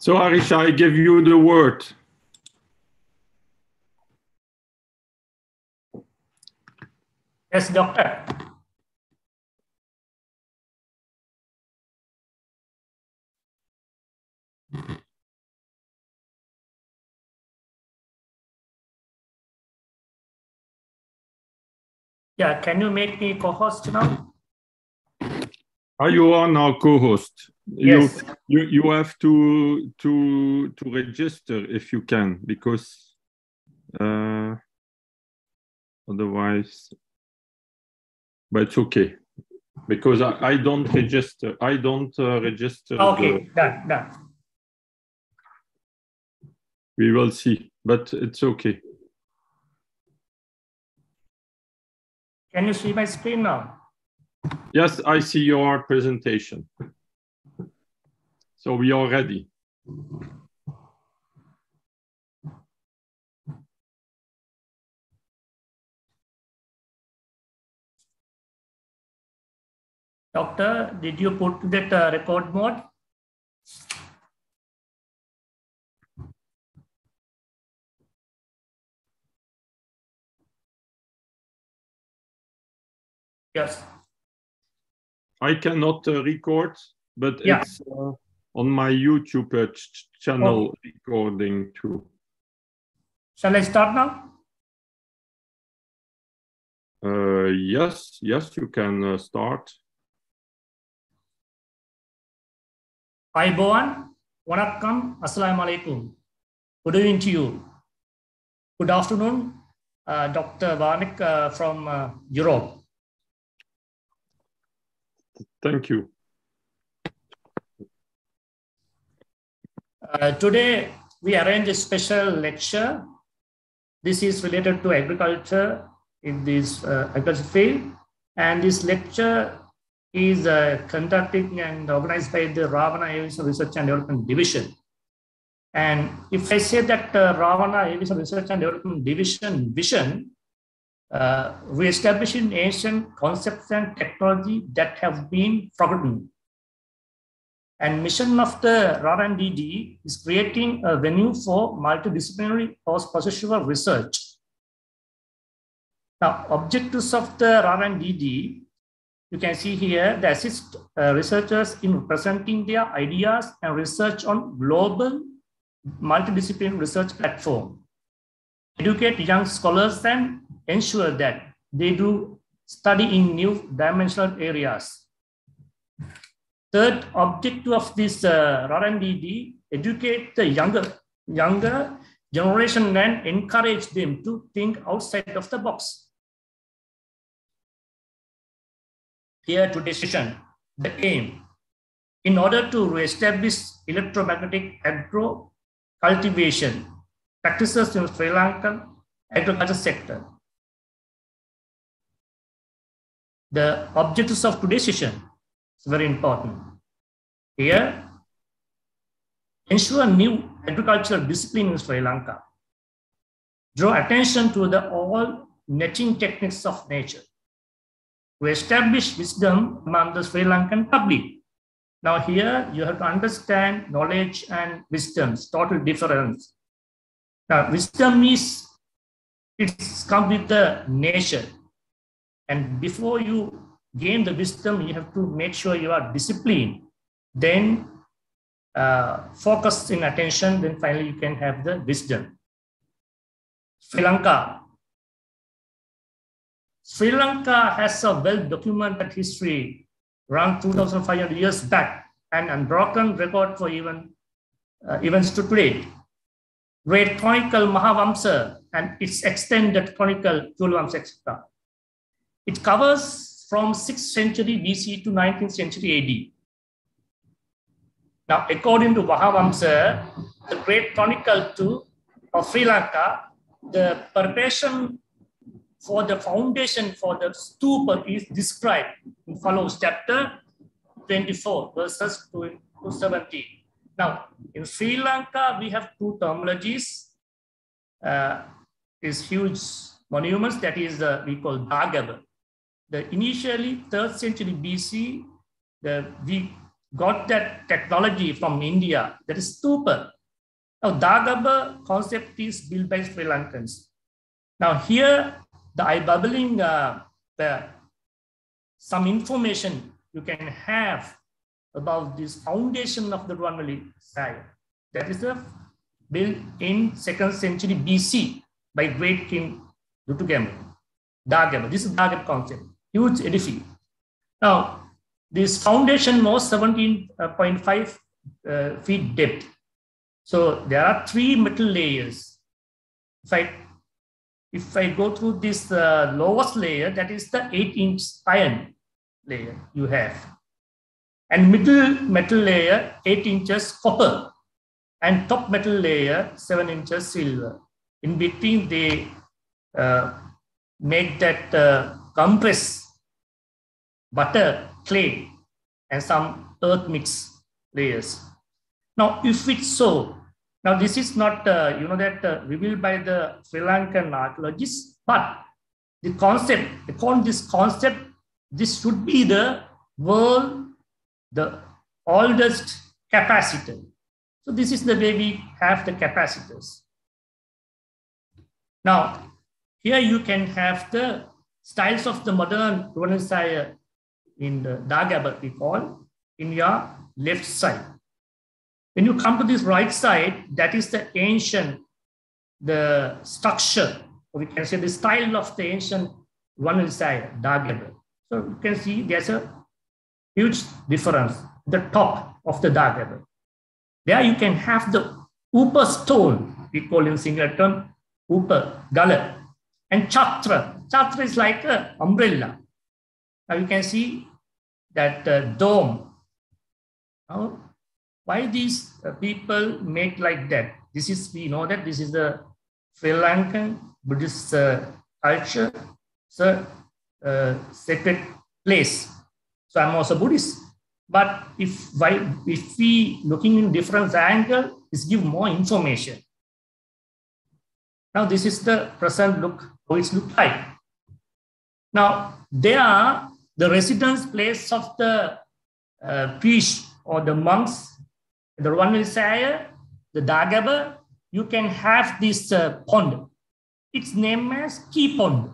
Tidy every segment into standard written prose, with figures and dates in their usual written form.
So, Harsha, I give you the word. Yes, doctor. Yeah, can you make me co-host now? You are now co-host. Yes. You have to register if you can, because otherwise, but it's okay, because I don't register. I don't register. Okay, done. We will see, but it's okay. Can you see my screen now? Yes, I see your presentation. So we are ready. Doctor, did you put that record mode? Yes. I cannot record, but yeah, it's on my YouTube channel recording too. Shall I start now? Yes, you can start. Ayubowan, Wanakkam, Assalamualaikum. Good evening to you. Good afternoon, Dr. Yannick from Europe. Thank you. Today, we arrange a special lecture. This is related to agriculture in this agriculture field. And this lecture is conducted and organized by the Ravana Aviation Research and Development Division. And if I say that Ravana Aviation Research and Development Division vision, re-establishing ancient concepts and technology that have been forgotten. And mission of the RANDD is creating a venue for multidisciplinary post-processual research. Now, objectives of the RANDD, you can see here, they assist researchers in presenting their ideas and research on global multidisciplinary research platform, educate young scholars and ensure that they do study in new dimensional areas. Third objective of this RANDD, educate the younger generation and encourage them to think outside of the box. Here today's session, the aim, in order to re-establish electromagnetic agro cultivation practices in Sri Lankan agriculture sector. The objectives of today's session is very important. Here, ensure new agricultural discipline in Sri Lanka. Draw attention to the all netting techniques of nature. Re-establish wisdom among the Sri Lankan public. Now here you have to understand knowledge and wisdom's total difference. Now wisdom is, it's come with the nature. And before you gain the wisdom, you have to make sure you are disciplined. Then focus in attention, then finally you can have the wisdom. Sri Lanka. Sri Lanka has a well-documented history around 2,500 years back and unbroken record for events to today. Great chronicle Mahavamsa and its extended chronicle Chulavamsa, etc. It covers from 6th century BC to 19th century AD. Now, according to Mahavamsa, the great chronicle of Sri Lanka, the preparation for the foundation for the stupa is described in follows chapter 24, verses 2 to 17. Now, in Sri Lanka, we have two terminologies. These huge monuments, that is we call Dagaba. The initially 3rd century BC, we got that technology from India, that is Stupa. Now, Dagaba concept is built by Sri Lankans. Now, here, the eye bubbling, some information you can have about this foundation of the Ruanvali side. That is built in 2nd century BC by great king Dutugama. Dagaba. This is Dagaba concept. Huge edifice. Now, this foundation was 17.5 feet depth. So there are 3 metal layers. If I go through this lowest layer, that is the 8-inch iron layer you have. And middle metal layer, 8 inches copper. And top metal layer, 7 inches silver. In between, they make that compress butter, clay, and some earth mix layers. Now, if it's so, now this is not, revealed by the Sri Lankan archaeologists, but the concept, according to this concept, this should be the world, the oldest capacitor. So this is the way we have the capacitors. Now, here you can have the styles of the modern Ruanvali in the Dagaba, we call, in your left side. When you come to this right side, that is the ancient, the structure, or we can say the style of the ancient Ruanvali, Dagaba. So you can see there's a huge difference, the top of the Dagaba. There you can have the Upa stone, we call in Sinhala term, Upa, Gala, and Chatra. Chatra is like an umbrella. Now you can see that dome. Now, why these people make like that? This is, we know that this is the Sri Lankan Buddhist culture, sacred place. So I'm also Buddhist. But if we looking in different angle, this give more information. Now this is the present look, how it looks like. Now they are the residence place of the priest or the monks. The Ruanvali, the Dagaba, you can have this pond. It's named as key pond.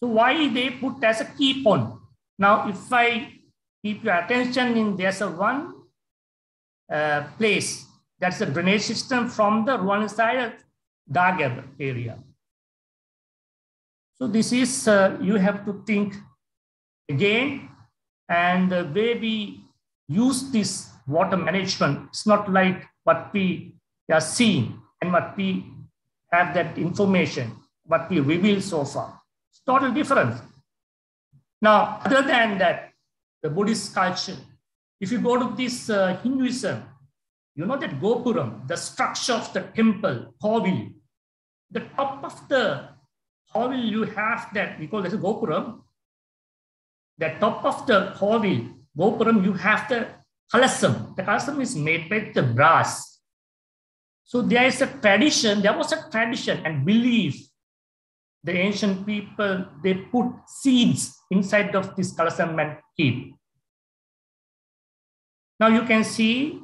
So why they put as a key pond? Now, if I keep your attention in, there's a one place, that's the drainage system from the Ruanvali Dagaba area. So this is, you have to think again, and the way we use this water management, it's not like what we are seeing and what we have that information, what we reveal so far. It's totally different. Now, other than that, the Buddhist culture, if you go to this Hinduism, you know that Gopuram, the structure of the temple, Kovil, the top of the Kovil, you have that, we call this Gopuram. The top of the Kovil, Gopuram, you have the kalasam. The kalasam is made by the brass. So there is a tradition, there was a tradition and belief. The ancient people, they put seeds inside of this kalasam and keep. Now you can see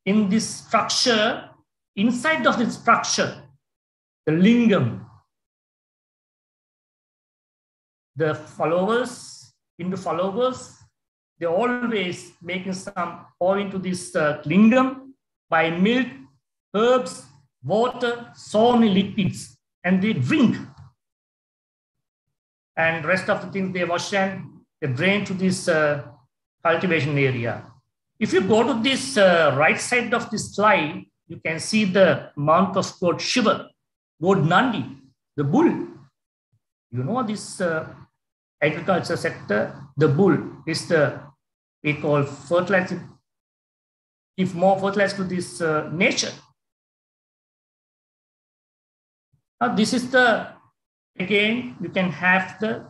in this structure, inside of this structure, the lingam, the followers, Hindu followers, they always making some pour into this lingam by milk, herbs, water, so many liquids, and they drink. And rest of the things they wash and they drain to this cultivation area. If you go to this right side of this slide, you can see the mount of God Shiva, God Nandi, the bull. You know this agriculture sector, the bull is the, we call fertilizer, give more fertilizer to this nature. Now this is the, again, you can have the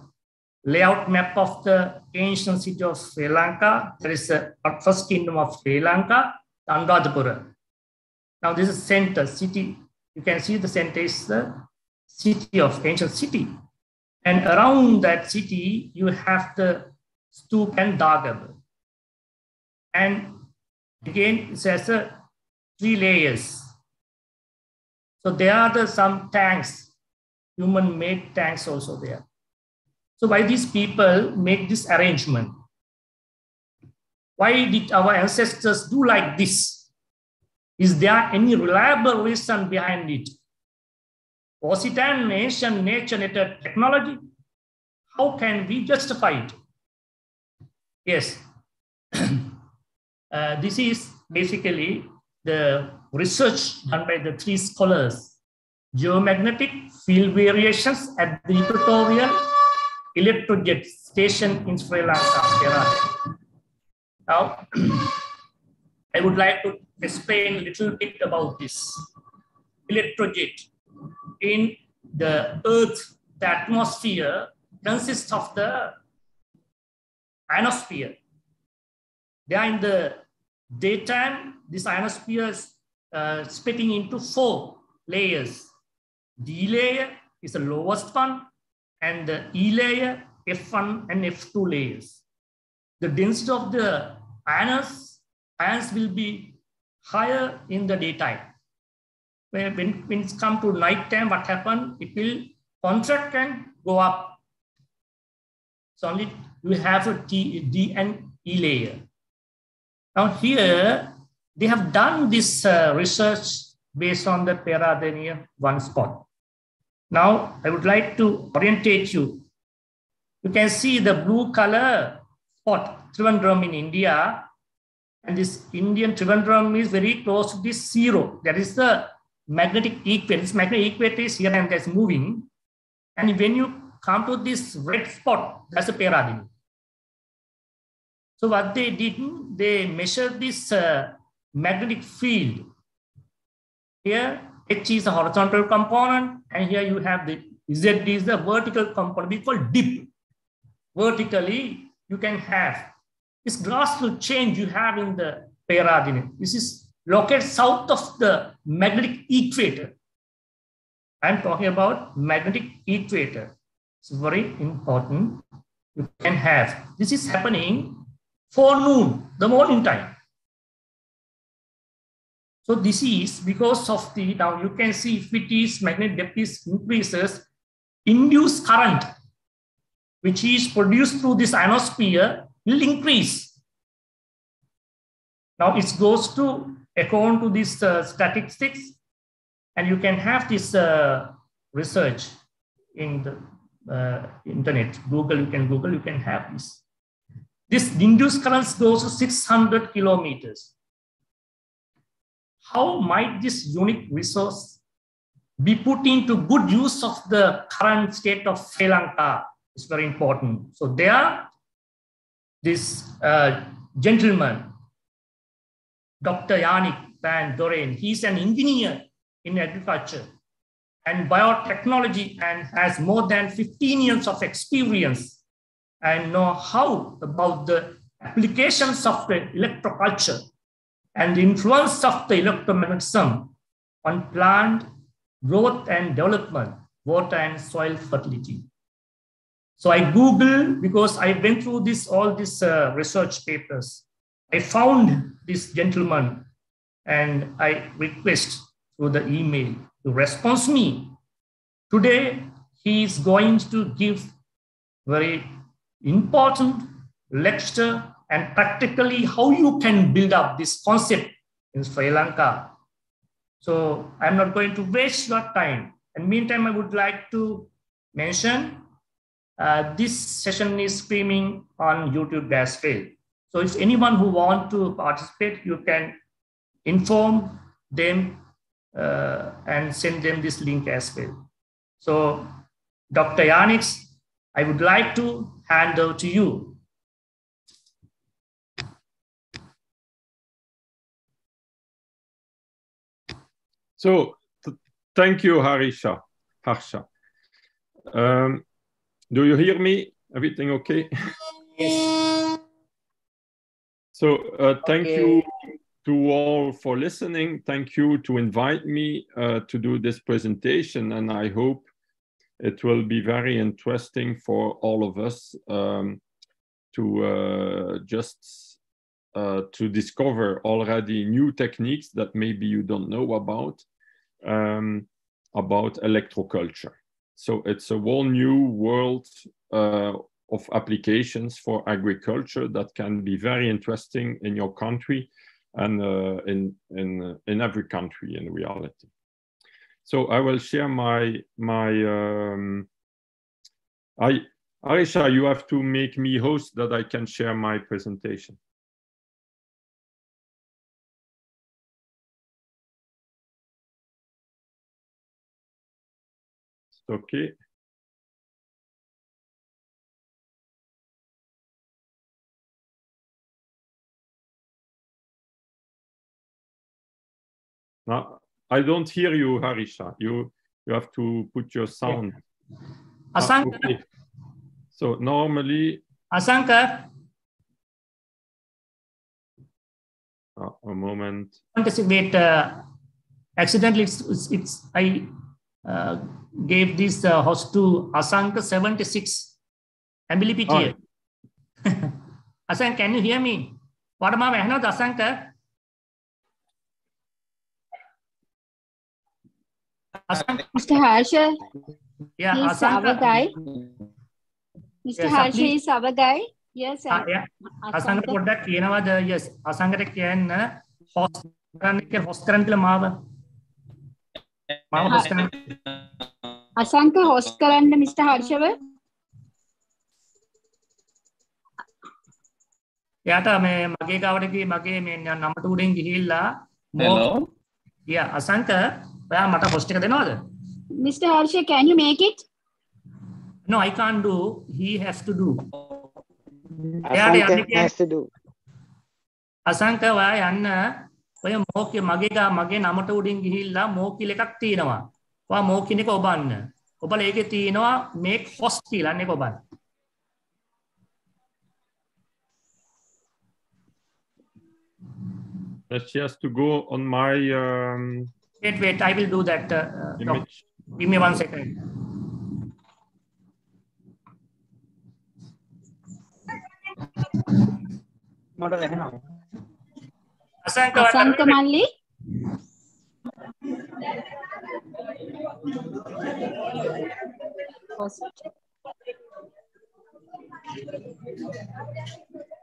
layout map of the ancient city of Sri Lanka. There is the first kingdom of Sri Lanka, Anuradhapura. Now this is center city. You can see the center is the city of ancient city. And around that city, you have the Stupa and Dagaba. And again, it has 3 layers. So there are some tanks, human-made tanks also there. So why these people make this arrangement? Why did our ancestors do like this? Is there any reliable reason behind it? Was it an ancient nature technology? How can we justify it? Yes. This is basically the research done by the 3 scholars. Geomagnetic field variations at the equatorial electrojet station in Sri Lanka. Now, I would like to explain a little bit about this. Electrojet in the Earth, the atmosphere consists of the ionosphere. They are in the daytime, this ionosphere is splitting into 4 layers. D layer is the lowest one, and the E layer, F1 and F2 layers. The density of the ions will be higher in the daytime. When it comes to nighttime, what happens? It will contract and go up. So only you have a D and E layer. Now here, they have done this research based on the Paramagnetic 1 spot. Now, I would like to orientate you. You can see the blue color spot, Trivandrum in India. And this Indian Trivandrum is very close to this 0. That is the magnetic equator. This magnetic equator is here and that's moving. And when you come to this red spot, that's a Paramagnet. So what they did, they measured this magnetic field. Here, H is a horizontal component, and here you have the Z is the vertical component. We call dip. Vertically, you can have this gradual change you have in the Paramagnet. This is located south of the magnetic equator. I'm talking about magnetic equator. It's very important. You can have this is happening forenoon, the morning time. So this is because of the, now you can see if it is magnetic depth is increases, induced current, which is produced through this ionosphere, will increase. Now it goes to according to this statistics, and you can have this research in the internet. Google, you can have this. This induced current goes to 600 kilometers. How might this unique resource be put into good use of the current state of Sri Lanka? It's very important. So there, this gentleman, Dr. Yannick Van Doorne, he's an engineer in agriculture and biotechnology and has more than 15 years of experience and know how about the applications of the electroculture and the influence of the electromagnetism on plant growth and development, water and soil fertility. So I Googled, because I went through all these research papers. I found this gentleman and I request through the email to respond me. Today, he is going to give very important lecture and practically how you can build up this concept in Sri Lanka. So I'm not going to waste your time. In the meantime, I would like to mention this session is streaming on YouTube as well. So if anyone who wants to participate, you can inform them and send them this link as well. So Dr. Yannick, I would like to hand over to you. So thank you, Harsha. Do you hear me? Everything okay? Yes. So thank you to all for listening. Thank you to invite me to do this presentation, and I hope it will be very interesting for all of us to just to discover already new techniques that maybe you don't know about electroculture. So it's a whole new world of applications for agriculture that can be very interesting in your country and in every country in reality. So I will share Harsha, you have to make me host that I can share my presentation. Okay. Now, I don't hear you, Harsha. You have to put your sound. Asanka. Okay. So normally. Asanka. A moment. Wait. Accidentally, I gave this host to Asanka 76. MBLPT. Asanka, can you hear me? What am I? Asanka? Mr. Harsha, yeah, he's our guy. Mr. Harsha is our guy. Yes, sir. Yeah. Asanka product, yes. Asanka can host current Mava. Asanka host current Mr. Harsha. Yeah, mage gawdaki mage me number 2 ring gihilla. Hello. Yeah, Asanka. Mr. Harsha, can you make it? No, I can't do. He has to do. Asanka has to do. Asanka, why Anna? Why Moki Magega Magen Amatuding Hilla, Moki Lekactinova? Why Moki Nicoban? Obaleketino make hostile and Nicoban. She has to go on my. Wait, I will do that. No, give me 1 second. Asanka Malli.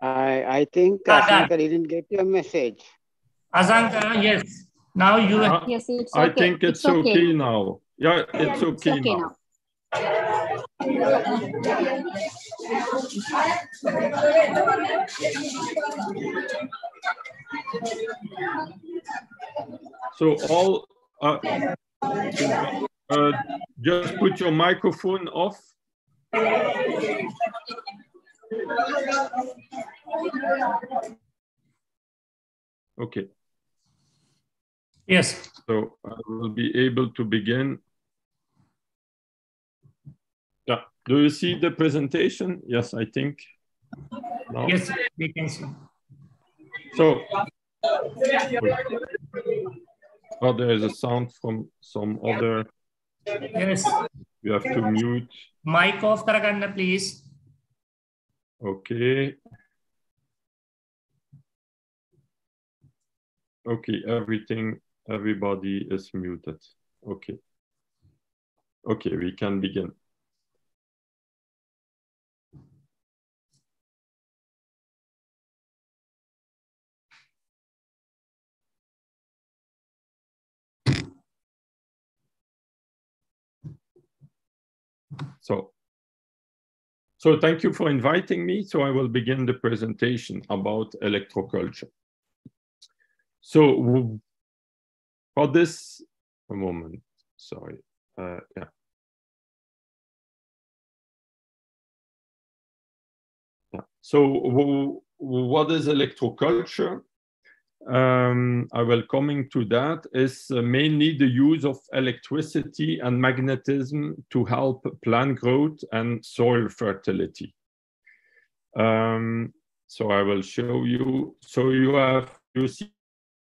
I think Asanka didn't get your message. Asanka, yes. Now you. Yes, it's okay. I think it's okay now. Yeah, it's okay now. So all just put your microphone off. Okay. Yes. So I will be able to begin. Yeah. Do you see the presentation? Yes, I think. No? Yes, we can see. So, oh, there is a sound from some other. Yes. You have to mute. Mic off, Karaganna, please. Okay. Okay, everybody is muted. Okay. Okay, we can begin. So thank you for inviting me. So I will begin the presentation about electroculture. So for this, a moment, sorry. Yeah. So what is electroculture? I will coming to that is mainly the use of electricity and magnetism to help plant growth and soil fertility. So I will show you. So you see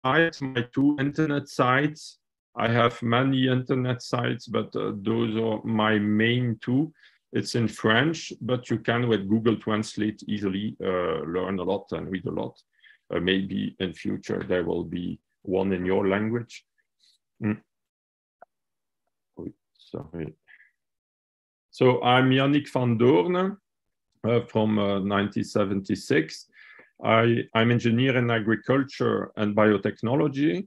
my 2 internet sites. I have many internet sites, but those are my main 2. It's in French, but you can with Google Translate easily learn a lot and read a lot. maybe in future there will be one in your language. Sorry. So I'm Yannick Van Doorne from 1976. I'm engineer in agriculture and biotechnology.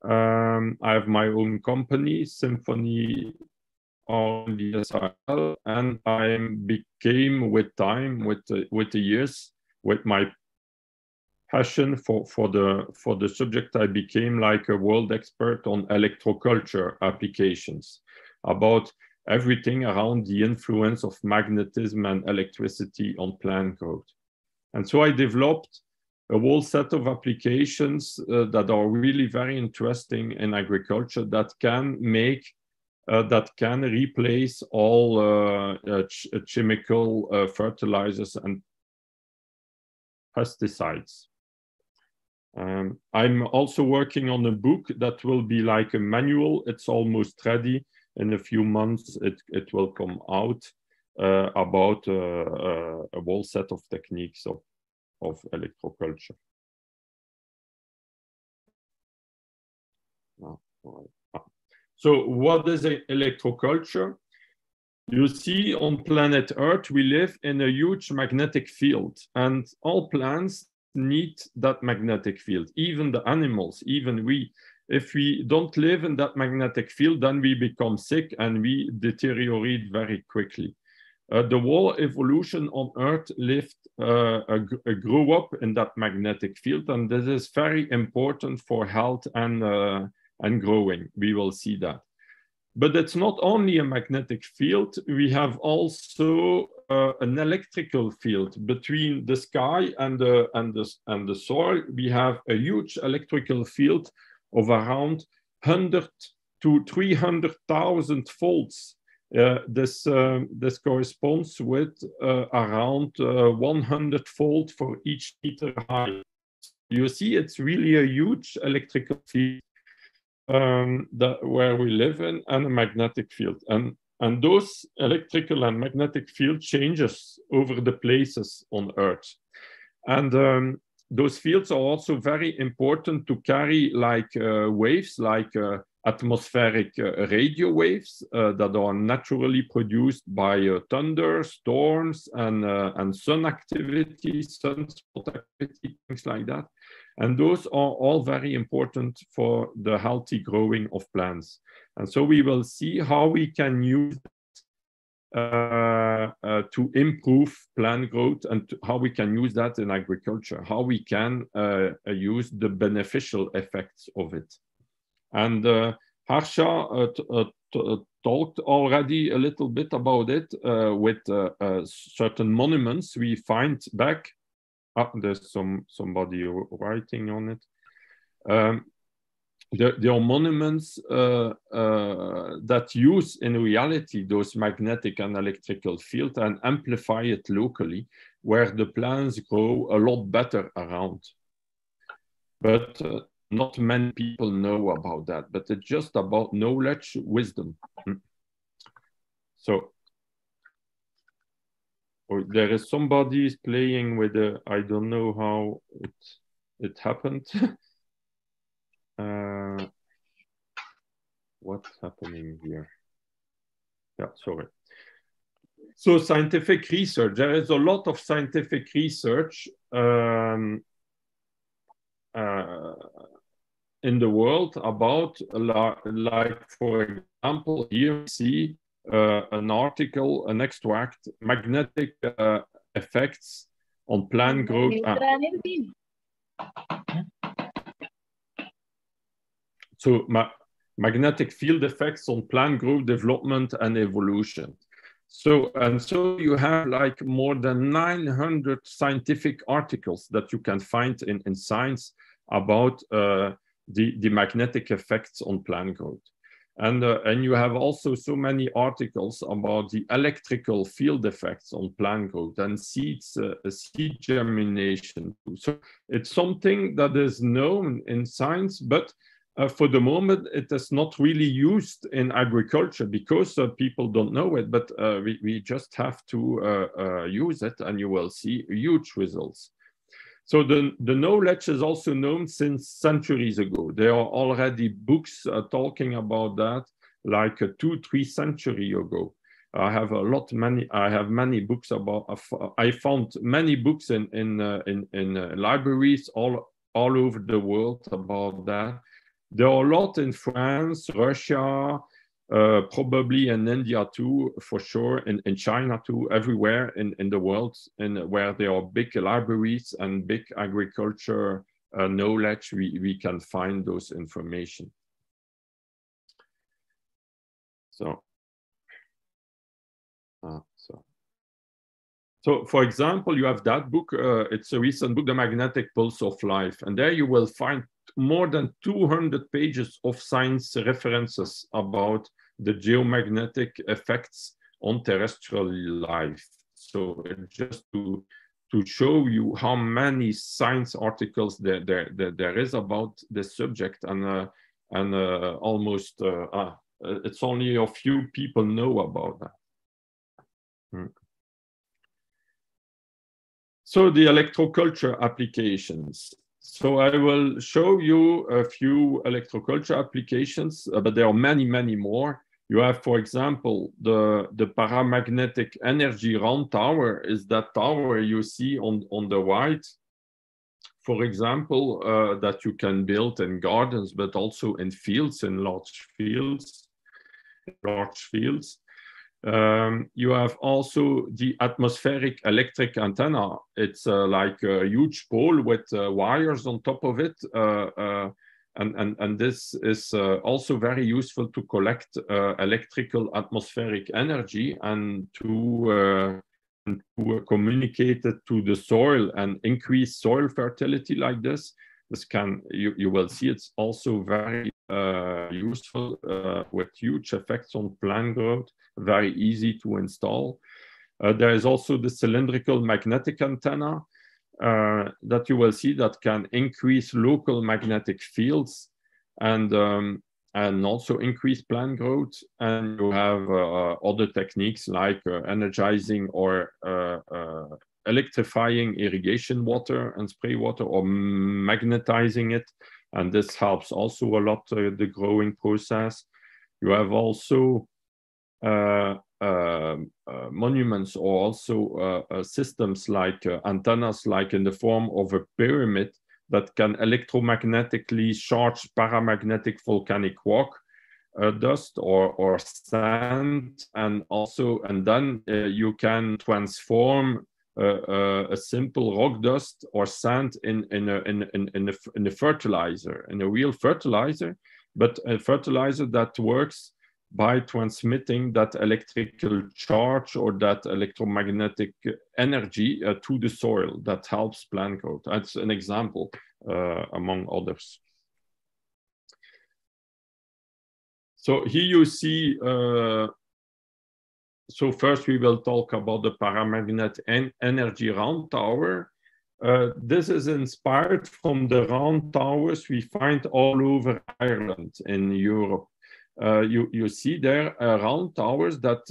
I have my own company, Symphony RDSIL, and I became with time, with the years, with my passion for the subject, I became like a world expert on electroculture applications, about everything around the influence of magnetism and electricity on plant growth. And so I developed a whole set of applications that are really very interesting in agriculture that can make, that can replace all chemical fertilizers and pesticides. I'm also working on a book that will be like a manual. It's almost ready. In a few months, it will come out about a whole set of techniques of electroculture. So what is electroculture? You see, on planet Earth, we live in a huge magnetic field, and all plants need that magnetic field, even the animals, even we. If we don't live in that magnetic field, then we become sick and we deteriorate very quickly. The whole evolution on Earth grew up in that magnetic field, and this is very important for health and growing. We will see that. But it's not only a magnetic field. We have also an electrical field between the sky and the soil. We have a huge electrical field of around 100 to 300,000 volts. This corresponds with around 100 volt for each meter high. You see, it's really a huge electrical field where we live in, and a magnetic field. And those electrical and magnetic field changes over the places on Earth. And those fields are also very important to carry like waves, like atmospheric radio waves that are naturally produced by thunder, storms, and sun activity, sunspot activity, things like that. And those are all very important for the healthy growing of plants. And so we will see how we can use to improve plant growth, and how we can use that in agriculture, how we can use the beneficial effects of it. And Harsha talked already a little bit about it with certain monuments we find back. There's somebody writing on it. There are monuments that use in reality those magnetic and electrical fields and amplify it locally, where the plants grow a lot better around. But not many people know about that, but it's just about knowledge, wisdom. So there is somebody playing with a, I don't know how it happened. What's happening here? Yeah, sorry. So scientific research, there is a lot of scientific research in the world about, like for example, here we see an article, an extract, magnetic effects on plant growth. So magnetic field effects on plant growth, development, and evolution. So you have like more than 900 scientific articles that you can find in science about the magnetic effects on plant growth. And you have also so many articles about the electrical field effects on plant growth and seed germination. So it's something that is known in science, but for the moment, it is not really used in agriculture because people don't know it, but we just have to use it, and you will see huge results. So the knowledge is also known since centuries ago. There are already books talking about that, like 2-3 centuries ago. I have many books about. I found many books in libraries all over the world about that. There are a lot in France, Russia, probably in India too, for sure, in China too, everywhere in the world, where there are big libraries and big agriculture knowledge, we can find those information. So for example, you have that book, it's a recent book, The Magnetic Pulse of Life, and there you will find more than 200 pages of science references about the geomagnetic effects on terrestrial life. So just to show you how many science articles there is about this subject, and almost it's only a few people know about that. So the electroculture applications. So I will show you a few electroculture applications, but there are many, many more. You have, for example, the paramagnetic energy round tower is that tower you see on the right, for example, that you can build in gardens, but also in fields, in large fields. You have also the atmospheric electric antenna. It's like a huge pole with wires on top of it. And this is also very useful to collect electrical atmospheric energy and to communicate it to the soil and increase soil fertility like this. This can, you will see it's also very useful with huge effects on plant growth, very easy to install. There is also the cylindrical magnetic antenna that you will see that can increase local magnetic fields and also increase plant growth. And you have other techniques like energizing or electrifying irrigation water and spray water, or magnetizing it. And this helps also a lot the growing process. You have also monuments, or also systems like antennas, like in the form of a pyramid that can electromagnetically charge paramagnetic volcanic rock, dust or sand, and then you can transform a simple rock dust or sand in a fertilizer, in a real fertilizer, but a fertilizer that works by transmitting that electrical charge or that electromagnetic energy to the soil that helps plant growth. That's an example among others. So here you see, so first we will talk about the Paramagnet energy round tower. This is inspired from the round towers we find all over Ireland in Europe. You see there round towers that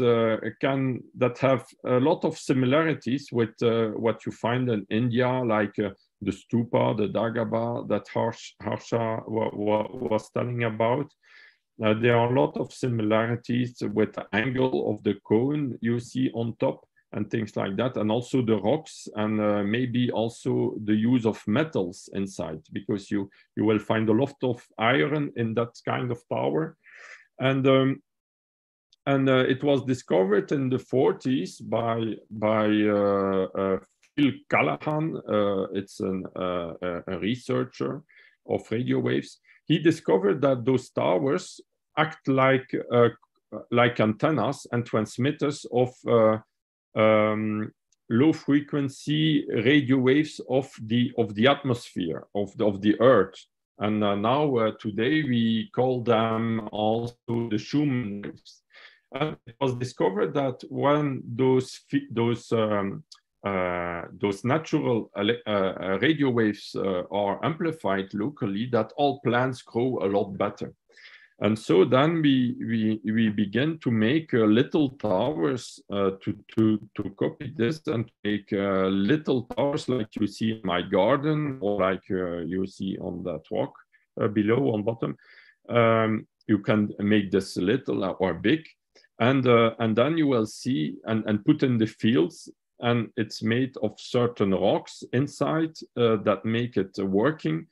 have a lot of similarities with what you find in India, like the Stupa, the Dagaba that Harsha was telling about. There are a lot of similarities with the angle of the cone you see on top and things like that, and also the rocks, and maybe also the use of metals inside, because you will find a lot of iron in that kind of tower. And it was discovered in the 40s by Phil Callahan. It's a researcher of radio waves. He discovered that those towers act like antennas and transmitters of low frequency radio waves of the atmosphere of the Earth. And now today we call them also the Schumann waves. And it was discovered that when those natural radio waves are amplified locally, that all plants grow a lot better. And so then we begin to make little towers to copy this and make little towers like you see in my garden, or like you see on that rock below on bottom. You can make this little or big, and then you will see and put in the fields, and it's made of certain rocks inside that make it working.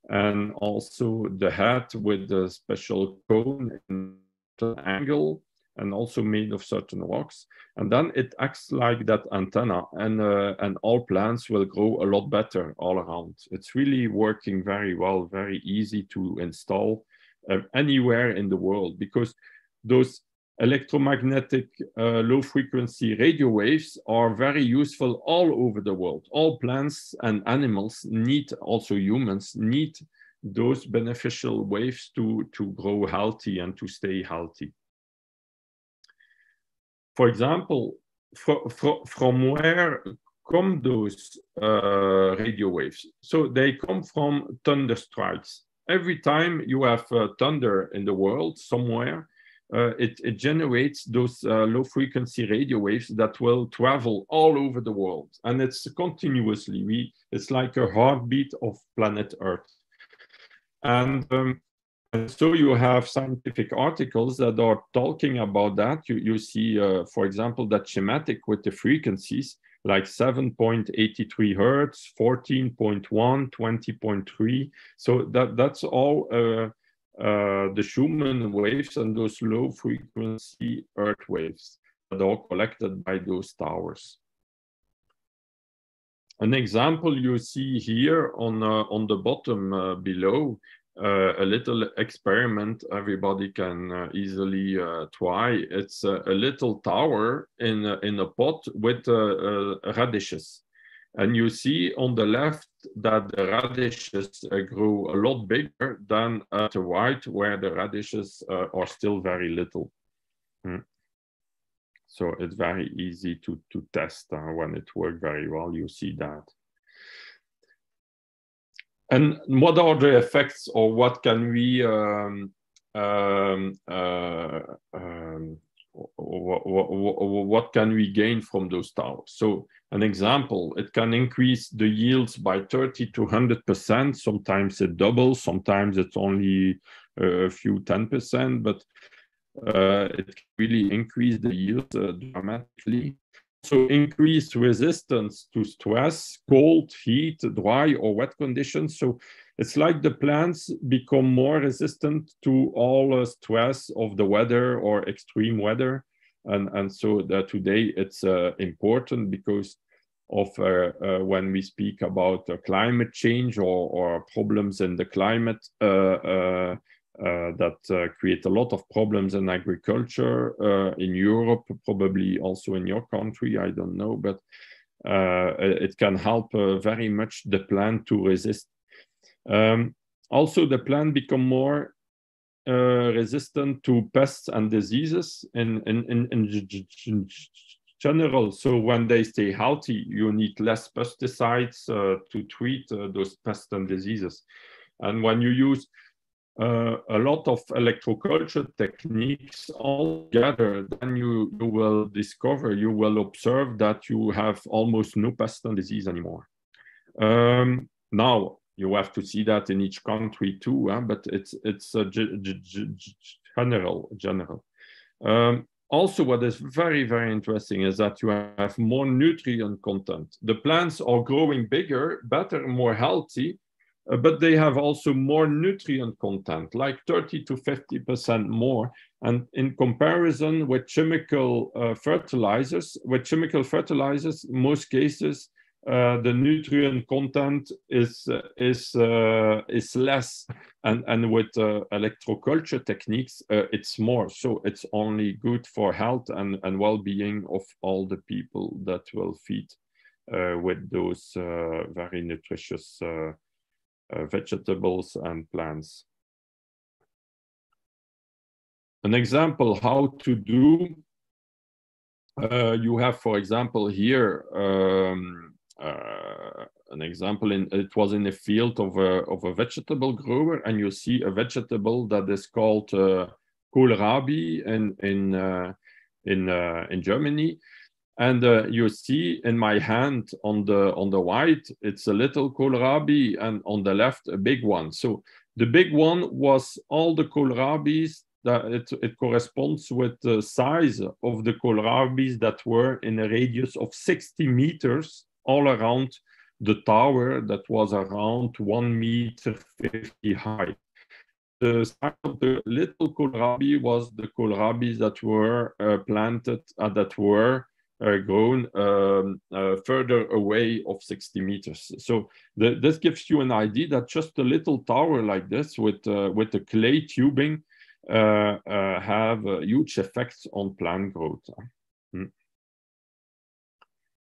And also the head with the special cone in an angle, and also made of certain rocks. And then it acts like that antenna, and all plants will grow a lot better all around. It's really working very well, very easy to install anywhere in the world, because those electromagnetic low-frequency radio waves are very useful all over the world. All plants and animals need, also humans, need those beneficial waves to grow healthy and to stay healthy. For example, from where come those radio waves? So they come from thunder strikes. Every time you have thunder in the world somewhere, it generates those low-frequency radio waves that will travel all over the world. And it's continuously, it's like a heartbeat of planet Earth. And so you have scientific articles that are talking about that. You see, for example, that schematic with the frequencies, like 7.83 hertz, 14.1, 20.3. So that's all the Schumann waves and those low frequency earth waves that are collected by those towers. An example you see here on the bottom below, a little experiment everybody can easily try. It's a little tower in a pot with radishes. And you see on the left that the radishes grow a lot bigger than at the right, where the radishes are still very little. So it's very easy to test when it works very well, you see that. And what are the effects, or what can we what can we gain from those towers? So an example, it can increase the yields by 30 to 100%. Sometimes it doubles, sometimes it's only a few 10%, but it can really increase the yield dramatically. So increased resistance to stress, cold, heat, dry, or wet conditions. So it's like the plants become more resistant to all stress of the weather or extreme weather. And so that today it's important because of when we speak about climate change or problems in the climate that create a lot of problems in agriculture in Europe, probably also in your country, I don't know, but it can help very much the plant to resist. Also, the plant become more resistant to pests and diseases in general. So when they stay healthy, you need less pesticides to treat those pests and diseases. And when you use a lot of electroculture techniques all together, then you will discover, you will observe that you have almost no pest and disease anymore. Now, you have to see that in each country too, but it's general. Also, what is very, very interesting is that you have more nutrient content. The plants are growing bigger, better, more healthy, but they have also more nutrient content, like 30 to 50% more. And in comparison with chemical fertilizers, in most cases, the nutrient content is less, and with electroculture techniques, it's more. So it's only good for health and well-being of all the people that will feed with those very nutritious vegetables and plants. An example how to do, you have, for example, here an example, it was in a field of a vegetable grower, and you see a vegetable that is called kohlrabi in Germany. And you see in my hand on the right, it's a little kohlrabi, and on the left, a big one. So the big one was all the kohlrabis that it corresponds with the size of the kohlrabis that were in a radius of 60 meters all around the tower that was around 1.50 meters high. The size of the little kohlrabi was the kohlrabis that were planted, that were grown further away of 60 meters. So this gives you an idea that just a little tower like this with the clay tubing have huge effects on plant growth.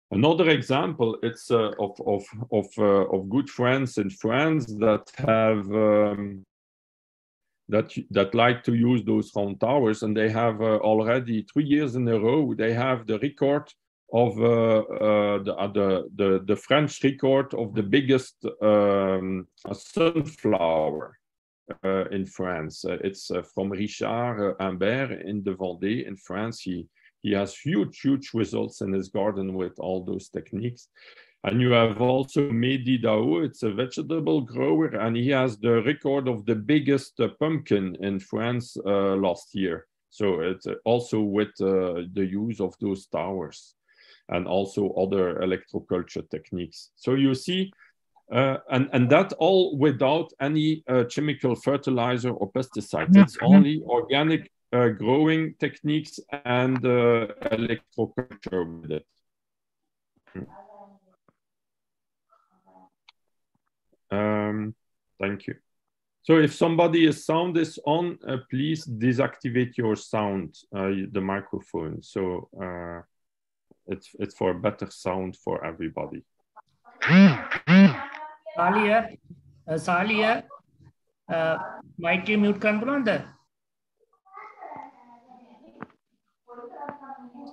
Another example, it's of good friends in France that have that like to use those round towers, and they have already 3 years in a row they have the record of the French record of the biggest sunflower in France. It's from Richard Imbert in the Vendée in France. He has huge results in his garden with all those techniques. And you have also Mehdi Dao, it's a vegetable grower, and he has the record of the biggest pumpkin in France last year. So it's also with the use of those towers and also other electroculture techniques. So you see, and that all without any chemical fertilizer or pesticide. It's only organic growing techniques and electroculture with it. Thank you. So if somebody's sound is on, please deactivate your sound, the microphone. So it's for a better sound for everybody. Salia, mic mute kan boleh.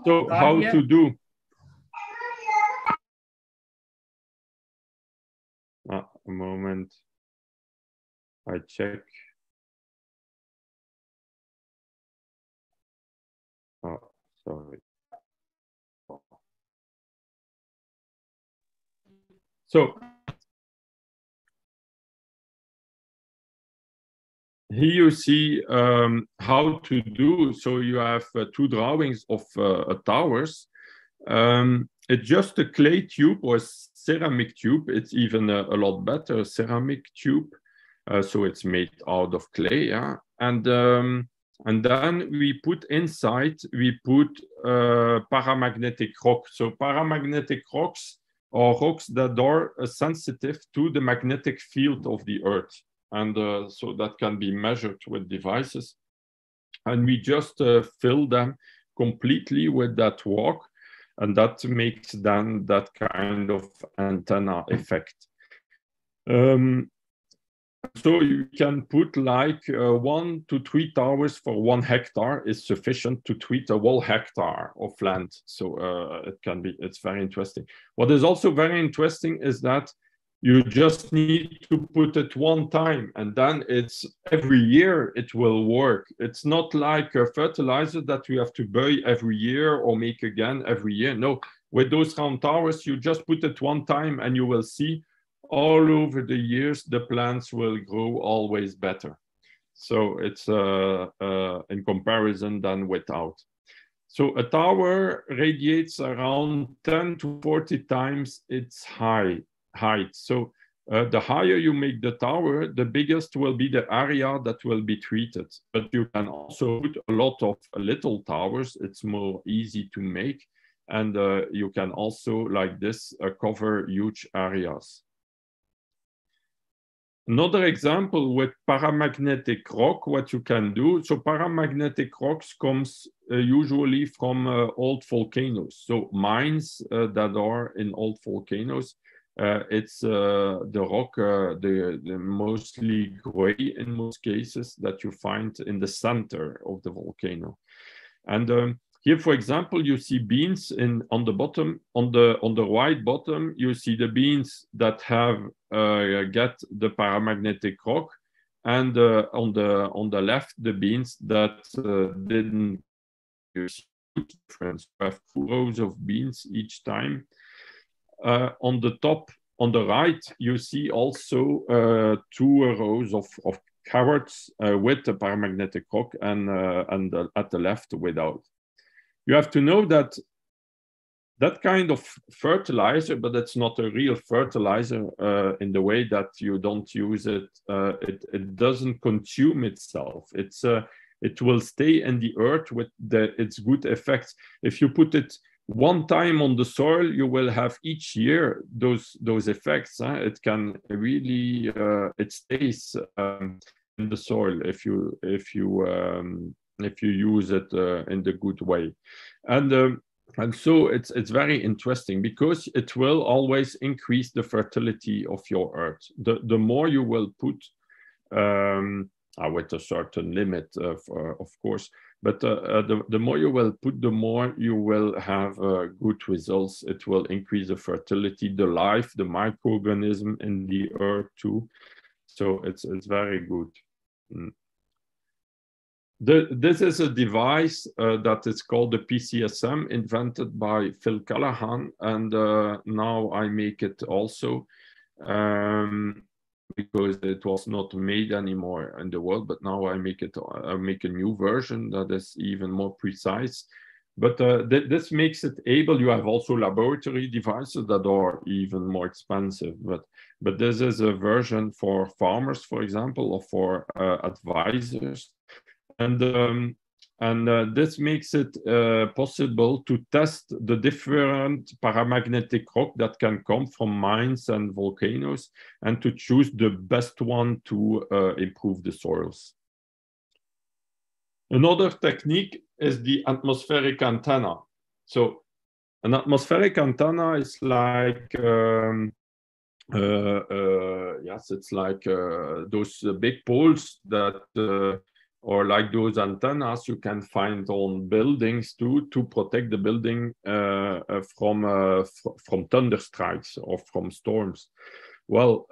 So how to do? A moment, I check. Oh, sorry. So here you see how to do. So you have two drawings of towers. It's just a clay tube or ceramic tube. It's even a lot better, ceramic tube. So it's made out of clay, yeah? And then we put inside, we put paramagnetic rock. So paramagnetic rocks are rocks that are sensitive to the magnetic field of the Earth. And so that can be measured with devices. And we just fill them completely with that rock. And that makes then that kind of antenna effect. So you can put like 1 to 3 towers for 1 hectare is sufficient to treat a whole hectare of land. So it's very interesting. What is also very interesting is that you just need to put it one time, and then it's every year it will work. It's not like a fertilizer that we have to buy every year or make again every year. No, with those round towers, you just put it one time and you will see all over the years, the plants will grow always better. So it's in comparison than without. So a tower radiates around 10 to 40 times its height. So the higher you make the tower, the biggest will be the area that will be treated. But you can also put a lot of little towers. It's more easy to make. And you can also, like this, cover huge areas. Another example with paramagnetic rock, what you can do. So paramagnetic rocks comes usually from old volcanoes. So mines that are in old volcanoes. It's the rock, the mostly gray in most cases that you find in the center of the volcano. And Here, for example, you see beans on the bottom, on the right bottom, you see the beans that have get the paramagnetic rock, and on the left, the beans that didn't. You see difference. You have 2 rows of beans each time. On the top, on the right, you see also 2 rows of carrots with the paramagnetic rock, and at the left without. You have to know that that kind of fertilizer, but it's not a real fertilizer in the way that you don't use it. It doesn't consume itself. It will stay in the earth with its good effects. If you put it one time on the soil, you will have each year those effects. It can really it stays in the soil if you use it in the good way, and so it's very interesting because it will always increase the fertility of your earth. The more you will put, with a certain limit, of course, but the more you will put, the more you will have good results. It will increase the fertility, the life, the microorganism in the earth too. So it's very good. This is a device that is called the PCSM, invented by Phil Callahan, and now I make it also because it was not made anymore in the world. But now I make it. I make a new version that is even more precise. But this makes it able. You have also laboratory devices that are even more expensive. But this is a version for farmers, for example, or for advisors. And this makes it possible to test the different paramagnetic rock that can come from mines and volcanoes, and to choose the best one to improve the soils. Another technique is the atmospheric antenna. So an atmospheric antenna is like, yes, it's like those big poles that or like those antennas you can find on buildings too, to protect the building from thunder strikes or from storms. Well,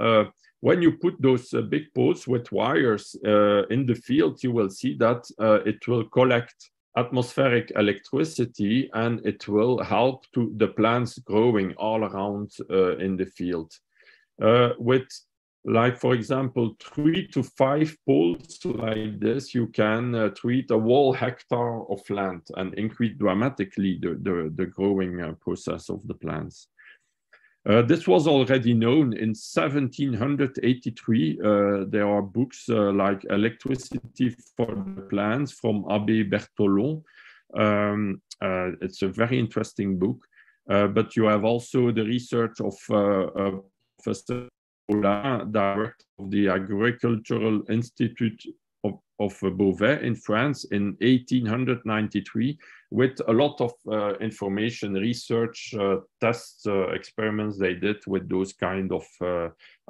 when you put those big poles with wires in the field, you will see that it will collect atmospheric electricity, and it will help to the plants growing all around in the field. With, like, for example, 3 to 5 poles like this, you can treat a whole hectare of land and increase dramatically the growing process of the plants. This was already known in 1783. There are books like Electricity for the Plants from Abbé Berthelon. It's a very interesting book. But you have also the research of Professor director of the Agricultural Institute of Beauvais in France in 1893, with a lot of information, research, tests, experiments they did with those kind of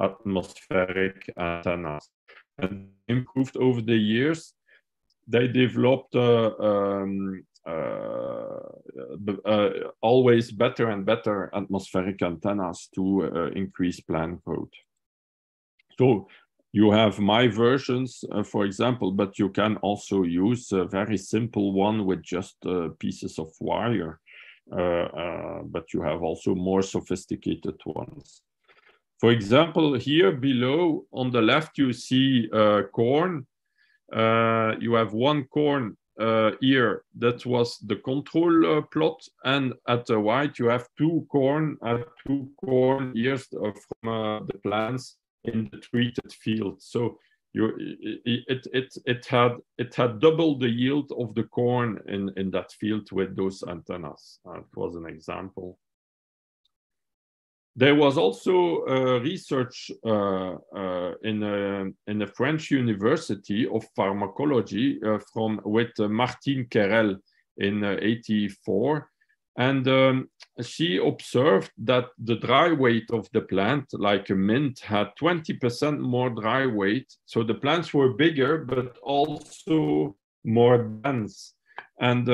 atmospheric antennas. And improved over the years. They developed always better and better atmospheric antennas to increase plant growth. So you have my versions, for example, but you can also use a very simple one with just pieces of wire. But you have also more sophisticated ones. For example, here below on the left, you see corn. You have one corn here that was the control plot, and at the right you have two corn ears from the plants in the treated field. So it had double the yield of the corn in that field with those antennas. It was an example. There was also research in a French university of pharmacology with Martine Querelle in 1984. And she observed that the dry weight of the plant, like a mint, had 20% more dry weight. So the plants were bigger, but also more dense. And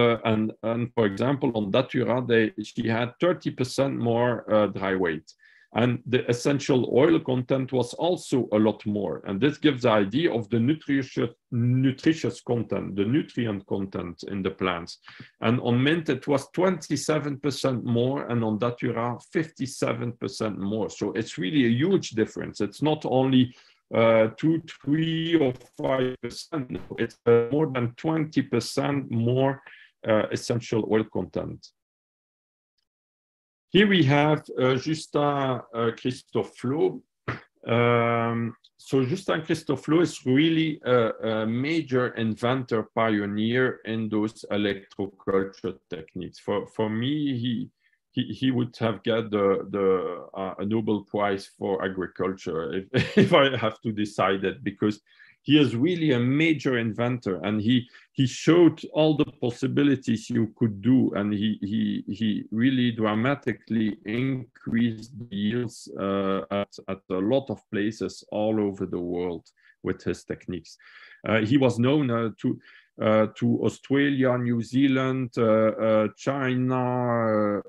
for example, on Datura, she had 30% more dry weight. And the essential oil content was also a lot more. And this gives the idea of the nutritious content, the nutrient content in the plants. And on mint, it was 27% more, and on Datura, 57% more. So it's really a huge difference. It's not only 2, 3, or 5%. It's more than 20% more essential oil content. Here we have Justin Christoflo. So Justin Christoflo is really a major inventor, pioneer in those electroculture techniques. For me, he would have got a Nobel Prize for agriculture if I have to decide it, because he is really a major inventor, and he showed all the possibilities you could do, and he really dramatically increased the yields at a lot of places all over the world with his techniques. He was known to Australia, New Zealand, China,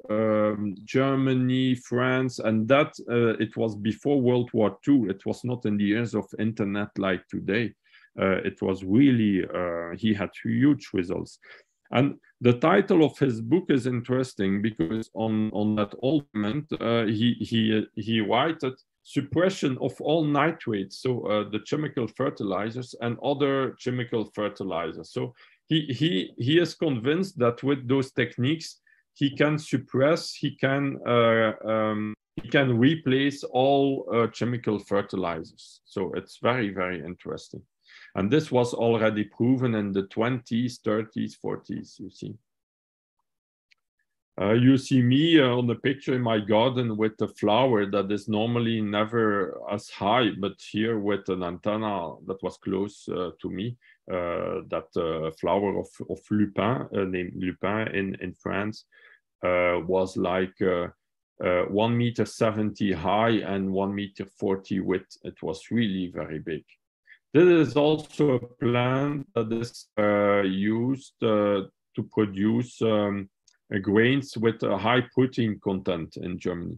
Germany, France, and that it was before World War II. It was not in the years of internet like today. It was really, he had huge results. And the title of his book is interesting because on that document, he wrote suppression of all nitrates, so the chemical fertilizers and other chemical fertilizers. So he is convinced that with those techniques, he can suppress, he can replace all chemical fertilizers. So it's very, very interesting. And this was already proven in the 20s, 30s, 40s, you see. You see me on the picture in my garden with a flower that is normally never as high, but here with an antenna that was close to me, that flower of Lupin, named Lupin in France, was like 1.70 meters high and 1.40 meters width. It was really very big. This is also a plant that is used to produce grains with a high protein content in Germany.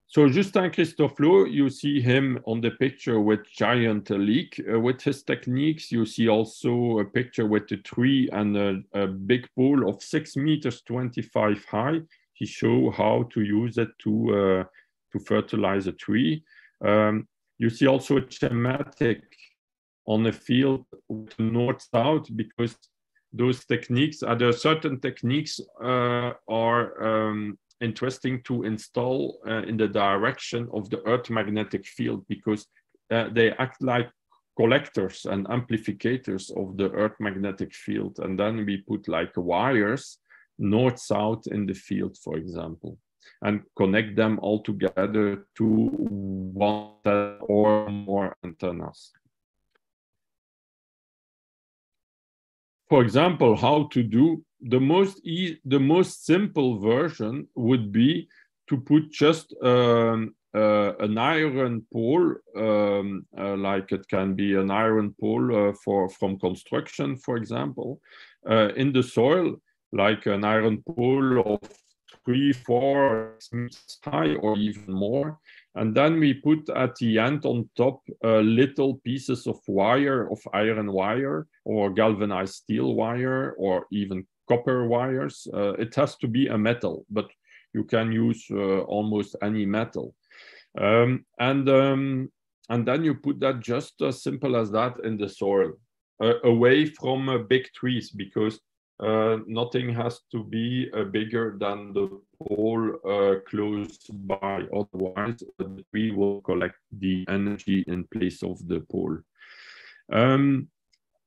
So Justin Christoflo, you see him on the picture with giant leek. With his techniques, you see also a picture with a tree and a big pole of 6.25 meters high. He shows how to use it to fertilize a tree. You see also a schematic on a field with north-south, because those techniques, there are certain techniques are interesting to install in the direction of the Earth magnetic field, because they act like collectors and amplificators of the Earth magnetic field. And then we put like wires north-south in the field, for example, and connect them all together to one or more antennas. For example, how to do the most simple version would be to put just an iron pole, like it can be an iron pole from construction, for example, in the soil, like an iron pole of 3, 4 meters high or even more. And then we put at the end on top little pieces of wire, of iron wire or galvanized steel wire or even copper wires. It has to be a metal, but you can use almost any metal. And then you put that just as simple as that in the soil, away from big trees, because nothing has to be bigger than the pole close by, otherwise the tree will collect the energy in place of the pole.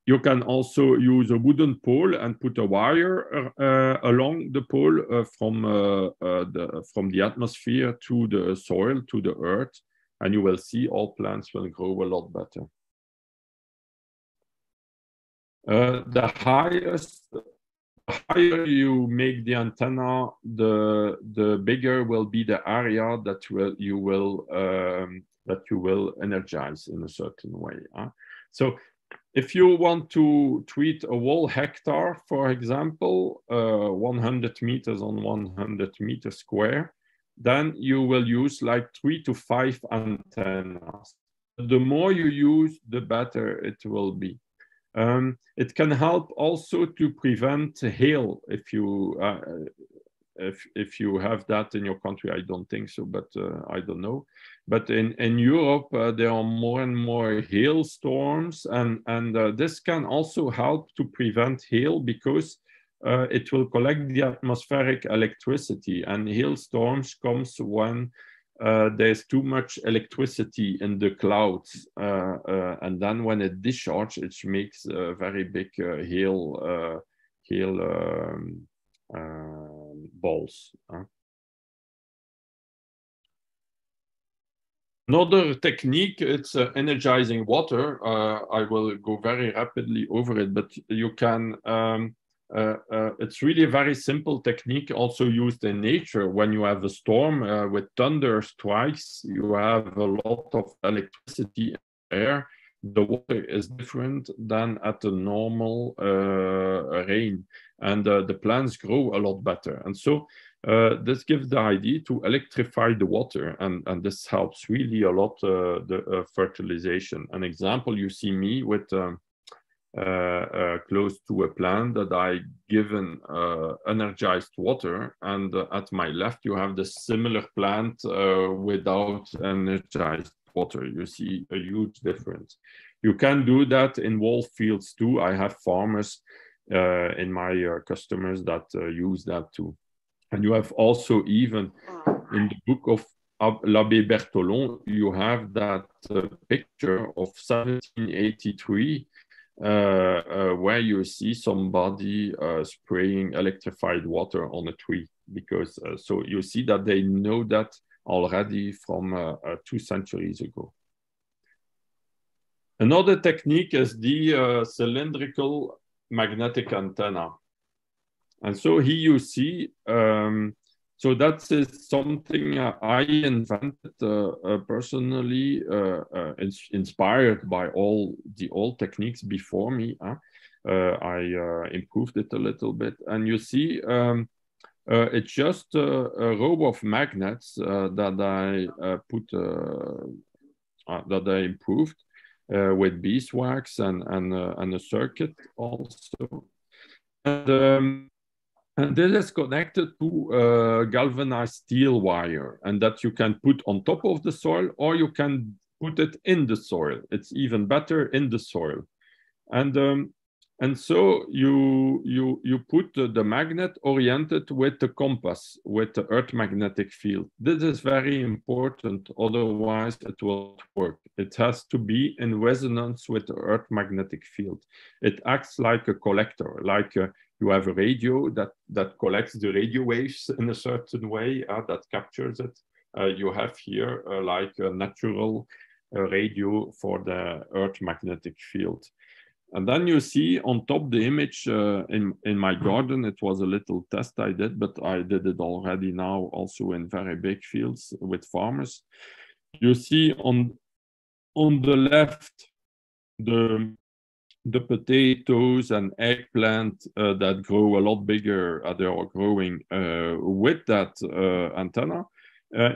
You can also use a wooden pole and put a wire along the pole from the atmosphere to the soil, to the earth, and you will see all plants will grow a lot better. The higher you make the antenna, the bigger will be the area that you will energize in a certain way. So if you want to treat a whole hectare, for example, 100 meters on 100 meters square, then you will use like 3 to 5 antennas. The more you use, the better it will be. It can help also to prevent hail if you have that in your country. I don't think so, but I don't know. But in Europe, there are more and more hailstorms, and this can also help to prevent hail because it will collect the atmospheric electricity, and hailstorms comes when there's too much electricity in the clouds, and then when it discharges, it makes a very big hail balls. Another technique, it's energizing water. I will go very rapidly over it, but you can, it's really a very simple technique also used in nature. When you have a storm with thunder strikes, you have a lot of electricity in the air. The water is different than at a normal rain, and the plants grow a lot better. And so this gives the idea to electrify the water, and this helps really a lot the fertilization. An example, you see me with close to a plant that I given energized water, and at my left you have the similar plant without energized water. You see a huge difference. You can do that in whole fields too. I have farmers in my customers that use that too. And you have also, even in the book of l'Abbé Bertholon, you have that picture of 1783 where you see somebody spraying electrified water on a tree, because so you see that they know that already from 2 centuries ago. Another technique is the cylindrical magnetic antenna. And so here you see, so that is something I invented personally, inspired by all the old techniques before me. I improved it a little bit. And you see, it's just a row of magnets that I improved with beeswax and a circuit also. And this is connected to galvanized steel wire, and that you can put on top of the soil, or you can put it in the soil. It's even better in the soil. And so you put the magnet oriented with the compass, with the Earth magnetic field. This is very important, otherwise it won't work. It has to be in resonance with the Earth magnetic field. It acts like a collector, like you have a radio that collects the radio waves in a certain way, that captures it. You have here like a natural radio for the Earth magnetic field. And then you see on top the image in my garden. It was a little test I did, but I did it already now also in very big fields with farmers. You see on the left the potatoes and eggplant that grow a lot bigger. They are growing with that antenna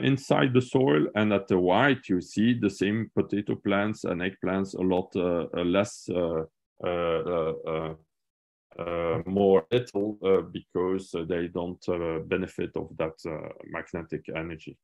inside the soil, and at the right you see the same potato plants and eggplants a lot less more little because they don't benefit of that magnetic energy.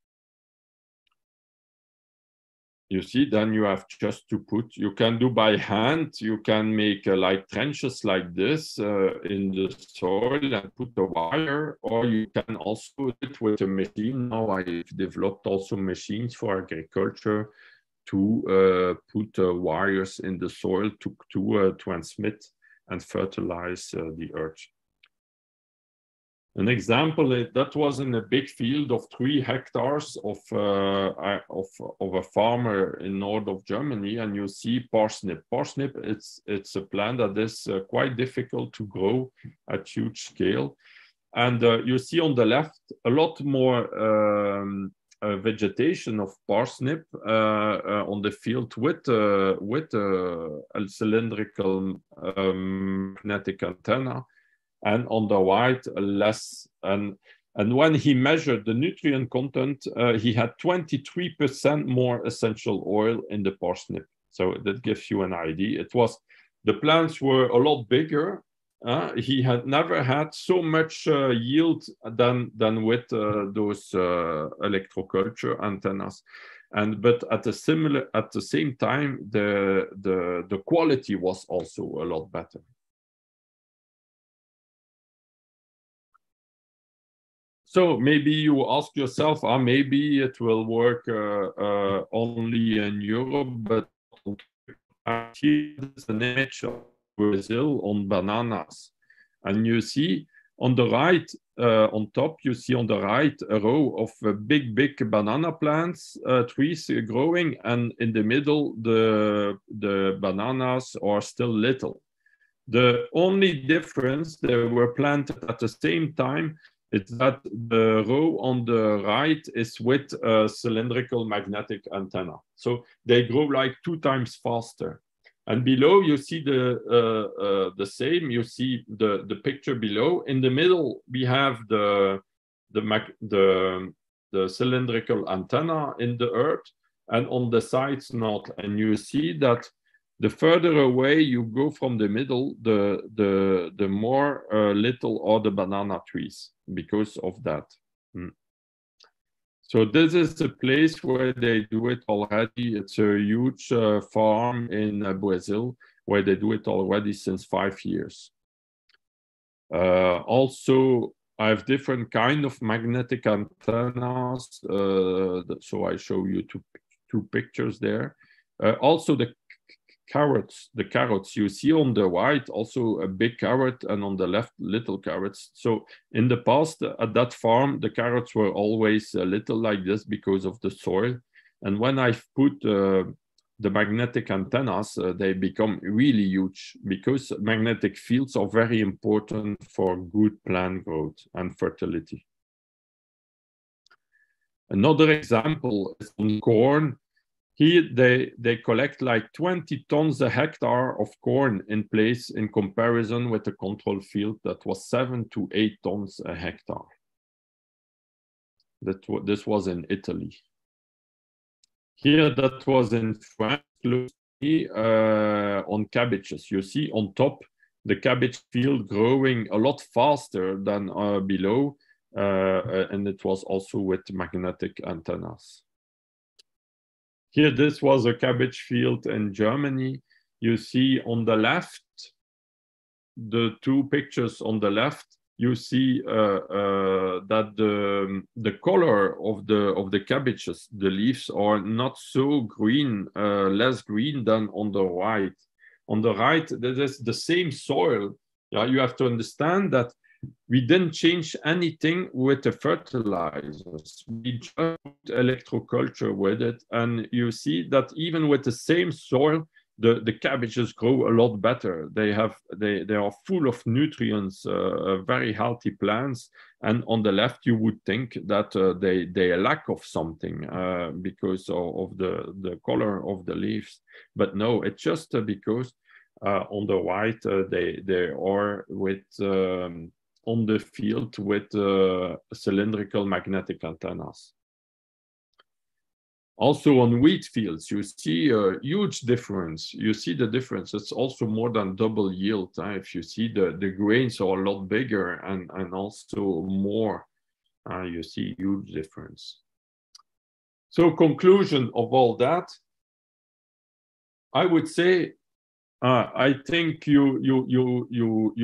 You see, then you have just to put, you can do by hand, you can make like trenches like this in the soil and put the wire, or you can also do it with a machine. Now I've developed also machines for agriculture to put wires in the soil to transmit and fertilize the earth. An example, that was in a big field of 3 hectares of a farmer in north of Germany, and you see parsnip. Parsnip, it's a plant that is quite difficult to grow at huge scale. And you see on the left a lot more vegetation of parsnip on the field with a cylindrical magnetic antenna, and on the right less. And when he measured the nutrient content, he had 23% more essential oil in the parsnip. So that gives you an idea. The plants were a lot bigger. He had never had so much yield than with those electroculture antennas. But at the same time, the quality was also a lot better. So maybe you ask yourself, maybe it will work only in Europe, but here is an image of Brazil on bananas. And you see on the right, on top, you see on the right a row of big banana plants, trees growing, and in the middle, the bananas are still little. The only difference, they were planted at the same time, is that the row on the right is with a cylindrical magnetic antenna. So they grow like 2 times faster. And below you see the same, you see the picture below. In the middle, we have the cylindrical antenna in the earth, and on the sides not. And you see that the further away you go from the middle, the more little are the banana trees because of that. So this is the place where they do it already. It's a huge farm in Brazil where they do it already since 5 years. Also, I have different kind of magnetic antennas. So I show you two pictures there. Also the carrots you see on the right, also a big carrot, and on the left little carrots. So in the past at that farm, the carrots were always a little like this because of the soil. And when I put the magnetic antennas, they become really huge because magnetic fields are very important for good plant growth and fertility. Another example is on corn. Here they collect like 20 tons a hectare of corn in place in comparison with the control field that was 7 to 8 tons a hectare. This was in Italy. Here that was in France, on cabbages. You see on top the cabbage field growing a lot faster than below, and it was also with magnetic antennas. Here, this was a cabbage field in Germany. You see on the left, the 2 pictures on the left, you see that the color of the cabbages, the leaves are not so green, less green than on the right. On the right, there is the same soil. Yeah, you have to understand that we didn't change anything with the fertilizers. We just put electroculture with it. And you see that even with the same soil, the cabbages grow a lot better. They are full of nutrients, very healthy plants. And on the left, you would think that they lack of something because of the color of the leaves. But no, it's just because on the right, they are with on the field with cylindrical magnetic antennas. Also on wheat fields, you see a huge difference. You see the difference. It's also more than double yield. If you see the grains are a lot bigger and also more, you see huge difference. So conclusion of all that, I would say, I think you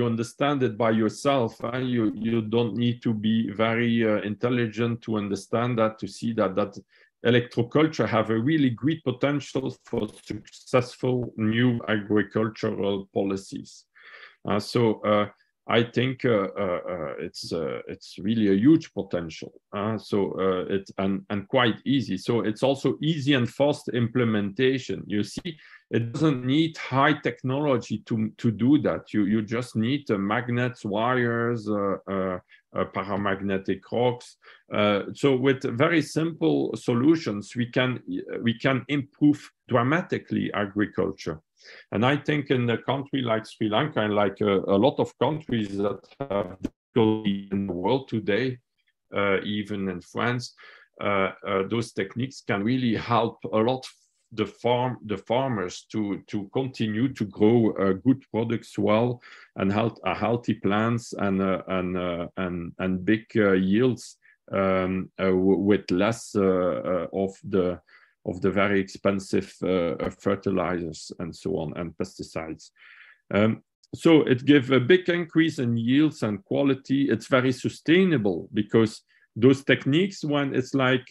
understand it by yourself. You don't need to be very intelligent to understand that, to see that electroculture have a really great potential for successful new agricultural policies. So I think it's really a huge potential. It's quite easy. So it's also easy and fast implementation. You see, it doesn't need high technology to do that. You just need magnets, wires, paramagnetic rocks. So with very simple solutions, we can improve dramatically agriculture. And I think in a country like Sri Lanka and like a lot of countries that have difficulty in the world today, even in France, those techniques can really help a lot the farmers to continue to grow good products well and healthy plants and big yields with less of the very expensive fertilizers and so on and pesticides. So it gives a big increase in yields and quality. It's very sustainable because those techniques, when it's like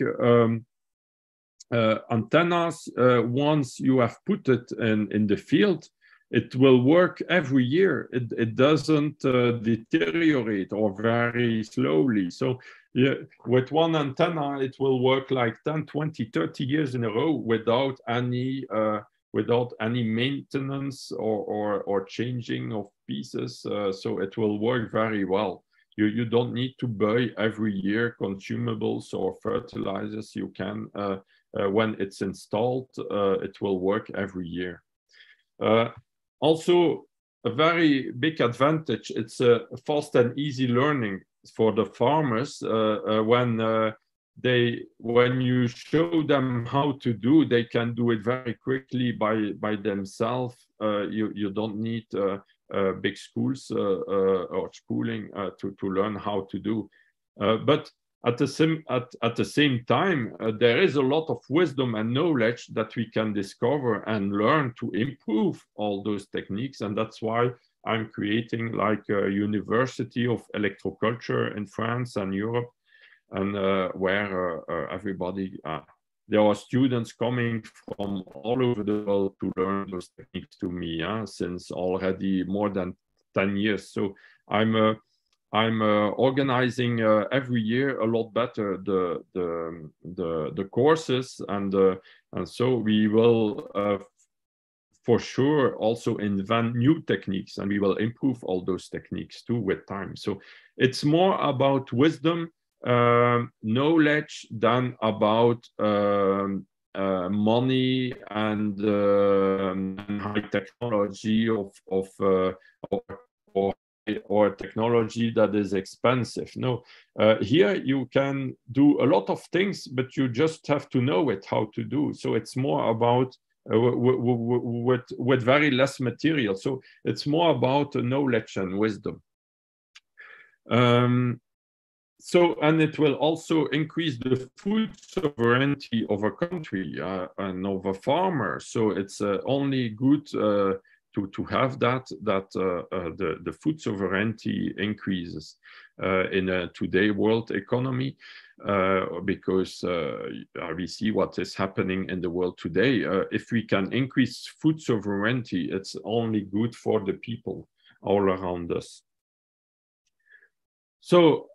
antennas, once you have put it in the field, it will work every year. It doesn't deteriorate or very slowly. So yeah, with one antenna, it will work like 10, 20, 30 years in a row without any maintenance or changing of pieces. So it will work very well. You don't need to buy every year consumables or fertilizers. You can, when it's installed, it will work every year. Also, a very big advantage, it's a fast and easy learning for the farmers. When you show them how to do, they can do it very quickly by themselves. You don't need big schools or schooling to learn how to do. But at the same time, there is a lot of wisdom and knowledge that we can discover and learn to improve all those techniques. And that's why I'm creating like a university of electroculture in France and Europe, and where everybody, there are students coming from all over the world to learn those techniques to me since already more than 10 years. So I'm organizing every year a lot better the courses, and so we will for sure also invent new techniques, and we will improve all those techniques too with time. So it's more about wisdom, knowledge than about money and high technology or technology that is expensive. No, here you can do a lot of things, but you just have to know it how to do. So it's more about with very less material. So it's more about knowledge and wisdom. So, and it will also increase the food sovereignty of a country and of a farmer. So it's only good to have that the food sovereignty increases in a today world economy, because we see what is happening in the world today. If we can increase food sovereignty, it's only good for the people all around us. So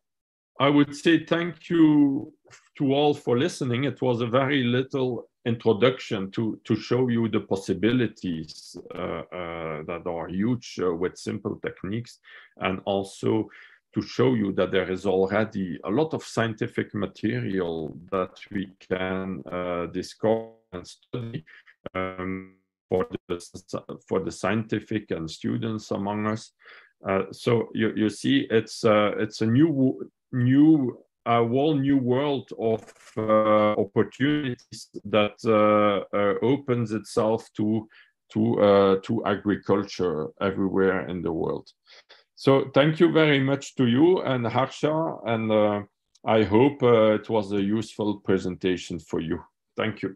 I would say thank you to all for listening. It was a very little introduction to show you the possibilities that are huge with simple techniques, and also to show you that there is already a lot of scientific material that we can discover and study for the scientific and students among us. So you see, it's a whole new world of opportunities that opens itself to agriculture everywhere in the world. So thank you very much to you and Harsha, and I hope it was a useful presentation for you. Thank you.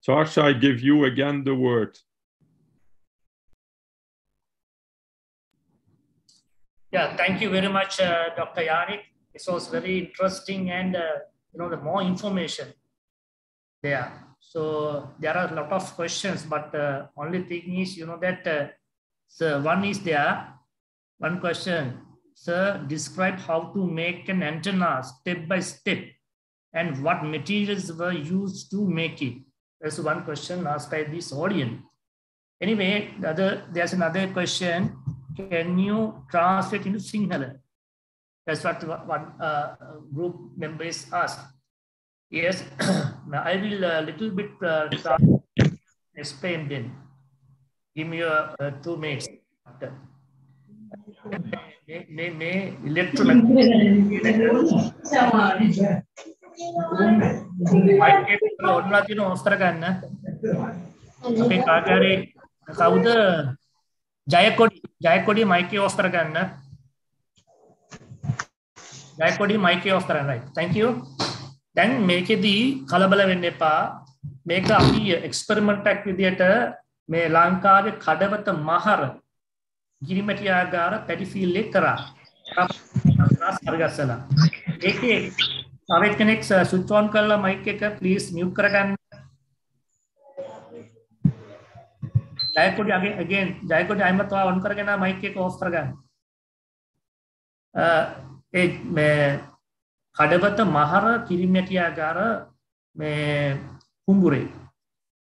So Harsha, I give you again the word. Yeah, thank you very much, Dr. Yannick. This was very interesting, and the more information there. So there are a lot of questions, but only thing is, that so one is there. One question, sir, describe how to make an antenna step by step and what materials were used to make it? That's one question asked by this audience. Anyway, there's another question. Can you translate into Sinhala? That's what one group members asked. Yes, I will a little bit explain then. Give me 2 minutes. Jayakodi mic off karagන්න. Jayakodi mic off කරන්න. Right. Thank you. දැන් මේකෙදී කලබල වෙන්න එපා. මේක අපි experiment එකක් විදියට මේ ලංකාවේ කඩවත මහර ගිරිමැටියාගාර පැඩි ෆීල්ඩ් එක කරා. හරිගස්සලා. ඒකේ තව කෙනෙක් ස්විච් ඔන් කරලා mic එක please mute කරගන්න. Jayakodi again Jayakodi අයිමත් ඔයා on කරගෙන mic එක off කරගන්න. ඒ මේ කඩවත මහර කිරිමැටියාගාර මේ කුඹුරේ.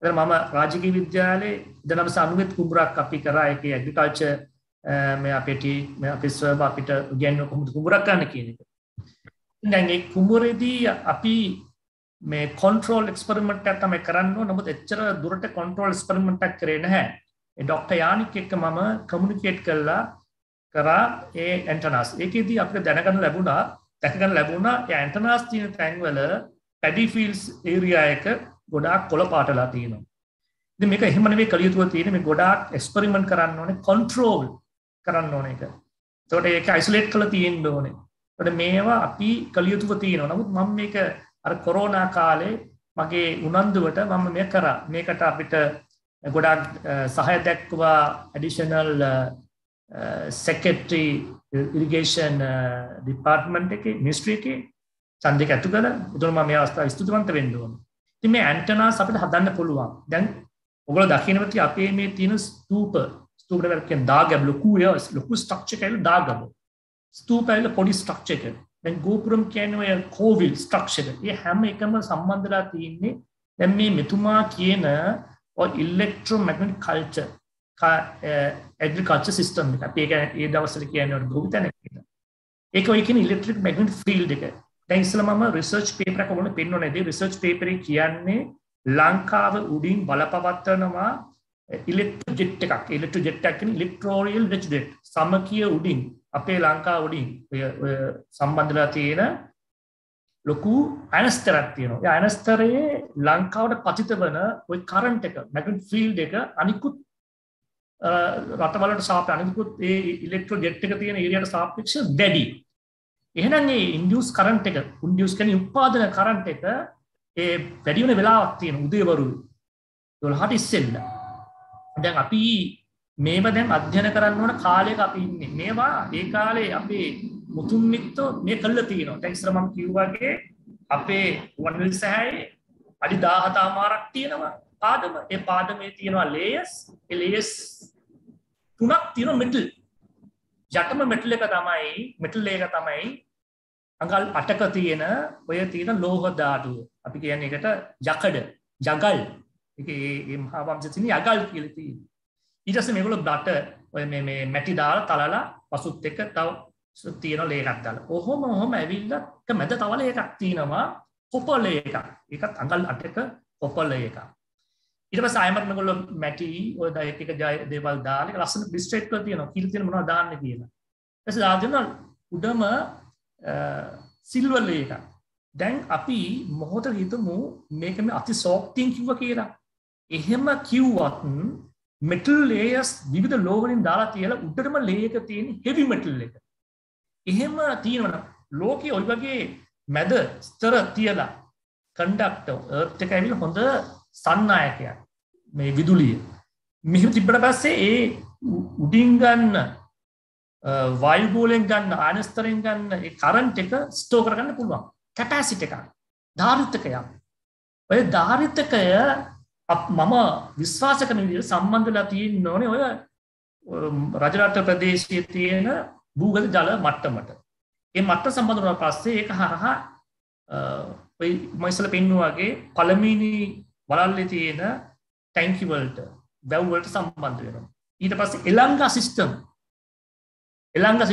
එතන මම රාජකීය විද්‍යාලයේ 1990 කුඹුරක් අපි කරා. ඒකේ ඇග්‍රිකල්චර් මේ අපේ සර්ව අපිට ඉගෙනුව කොහොමද කුඹුරක් ගන්න කියන එක. දැන් ඒ කුඹුරේදී අපි මේ control experiment එකක් තමයි කරන්න ඕන. නමුත් එච්චර දුරට control experiment එකක් කරේ නැහැ. ඒ ડોક્ટર යානික් එක්ක මම communicate කරා ඒ antennas. ඒකෙදී අපිට දැනගන්න ලැබුණා ඒ antennas තියෙන තැන්වල paddy fields area එක ගොඩාක් කොළ පාටලා තියෙනවා. ඉතින් මේක එහෙම නෙවෙයි කළ යුතුව තියෙන්නේ. මේ ගොඩාක් experiment කරන්න ඕනේ, control කරන්න ඕනේ ඒක. ඒකට ඒක isolate කරලා තියෙන්න ඕනේ. ඒකට මේවා අපි කළ යුතුව තියෙනවා. නමුත් මම මේක අර කොරෝනා කාලේ මගේ උනන්දුවට මම මේක කරා. මේකට අපිට ගොඩාක් සහාය දැක්වුවා additional secretary irrigation department එකේ ministry එකේ ඡන්දයක ඇතු කරලා ඒතර මම මේ අවස්ථාව ස්තුතිවන්ත වෙන්න ඕනේ. ඉතින් මේ antennas අපිට හදන්න පුළුවන්. දැන් ඔයගොල්ලෝ දකින්නවත් අපේ මේ තියෙන ස්තූප වල කියන දාගබ ලොකු structure එකයි දාගබ. ස්තූපයල පොඩි structure එක. දැන් ගෝපුරම් කියන්නේ කෝවිල් structure එක. මේ හැම එකම සම්බන්ධලා තියෙන්නේ දැන් මේ මෙතුමා කියන electromagnetic culture agriculture system එක. අපි ඒක ඒ දවස්වල කියන්නේ ගෝවිතන කියලා. ඒක ඔය කියන electric magnetic field එක. දැන් ඉස්සෙල්ලා මම research paper එකක් ඔයගොල්ලෝ පෙන්වන්නේ. ඒ research paper එක කියන්නේ ලංකාව උඩින් බලපවත්වනවා electrojet එකක්. electrojet එකක් කියන්නේ electorial electrojet. සමකීය උඩින් අපේ ලංකාව උඩින් ඔය සම්බන්ධලා තියෙන ලොකු අයනස්තරයක් තියෙනවා. ඒ අයනස්තරයේ ලංකාවට පතිත වන ওই කරන්ට් එක magnetic field එක අනිකුත් රටවලට සාපේක්ෂව අනිකුත් ඒ ඉලෙක්ට්‍රෝජෙට් එක තියෙන ඒරියාට සාපේක්ෂව වැඩි. එහෙනම් මේ ඉන්ඩියුස් කරන්ට් එක ඉන්ඩියුස් කියන්නේ උත්පාදන කරන්ට් එක ඒ වැඩි වෙන වෙලාවක් තියෙන උදේවරු 12ට ඉස්සෙල්ල. දැන් අපි මේවා දැන් අධ්‍යයනය කරන්න ඕන කාලයක අපි ඉන්නේ. මේවා ඒ කාලේ අපේ මුතුන් මිත්තෝ මේ කළා තියෙනවා. දැන් ඉස්සර මම කිව්වාගේ අපේ වන්විල් සෑයේ අඩි 17මාරක් තියෙනවා පාදම. ඒ පාදමේ තියෙනවා ලේයර්ස්. ඒ ලේයර්ස් තුනක් තියෙනවා මෙටල්. යටම මෙටල් එක තමයි අඟල් 8ක තියෙන ඔය තියෙන ලෝහ ධාතුව. අපි කියන්නේ ඒකට ජගල්. ඒකේ මහා වංශයේ තියෙන යගල් කියලා තියෙනවා. ඊට පස්සේ මේගොල්ලෝ බට ඔය මේ මැටි දාලා තලලා පසුත් එක තව තියෙන ලේයරක් දාලා. ඔහොම ඇවිල්ලා එක මැද තව ලේයරක් තියෙනවා කොපර් ලේයර් එකක්. ඒකත් අඟල් 8ක කොපර් ලේයර් එකක්. ඊට පස්සේ ආයමත් මේගොල්ලෝ මැටි ඔය එක දේවල් දාලා ඒක ලස්සන ඩිස්ට්‍රැක්ට් කරලා තියෙනවා. කීල තියෙන මොනවද දාන්නේ කියලා. ඊට පස්සේ දාගෙන උඩම සිල්වර් ලේයර් එකක්. දැන් අපි මොහොතක හිතමු මේක මේ අති සෝෆ්ටින් කිව්වා කියලා. එහෙම කිව්වත් metal layers විවිධ ලෝහ වලින් දාලා තියලා උඩටම ලේයර් එක තියෙන heavy metal එක. එහෙම තියෙනවා ලෝකයේ ඔය වගේ මැද ස්තර තියලා conductor earth එක ඇවිල්ලා හොඳ සන්නායකයක් මේ විදුලිය. මෙහෙම තිබ්බට පස්සේ ඒ උඩින් ගන්න වායු ගෝලයෙන් ගන්න ආයනස්තරයෙන් ගන්න ඒ කරන්ට් එක ස්ටෝර් කරගන්න පුළුවන්. කැපැසිටි එකක්. ධාරිතකයක්. ඔය ධාරිතකය මම විශ්වාස කරන විදිහට සම්බන්ධලා තියෙන්න ඕනේ ඔය රජරට ප්‍රදේශයේ තියෙන භූගත ජල මට්ටමට. ඒ මට්ටම සම්බන්ධ වුණාට පස්සේ ඒක හරහා මම ඉස්සෙල්ලා පෙන්නුවා වගේ පළමුවෙනි වලල්ලේ තියෙන ටැංකි වලට වැව් වලට සම්බන්ධ වෙනවා. ඊට පස්සේ එලංගා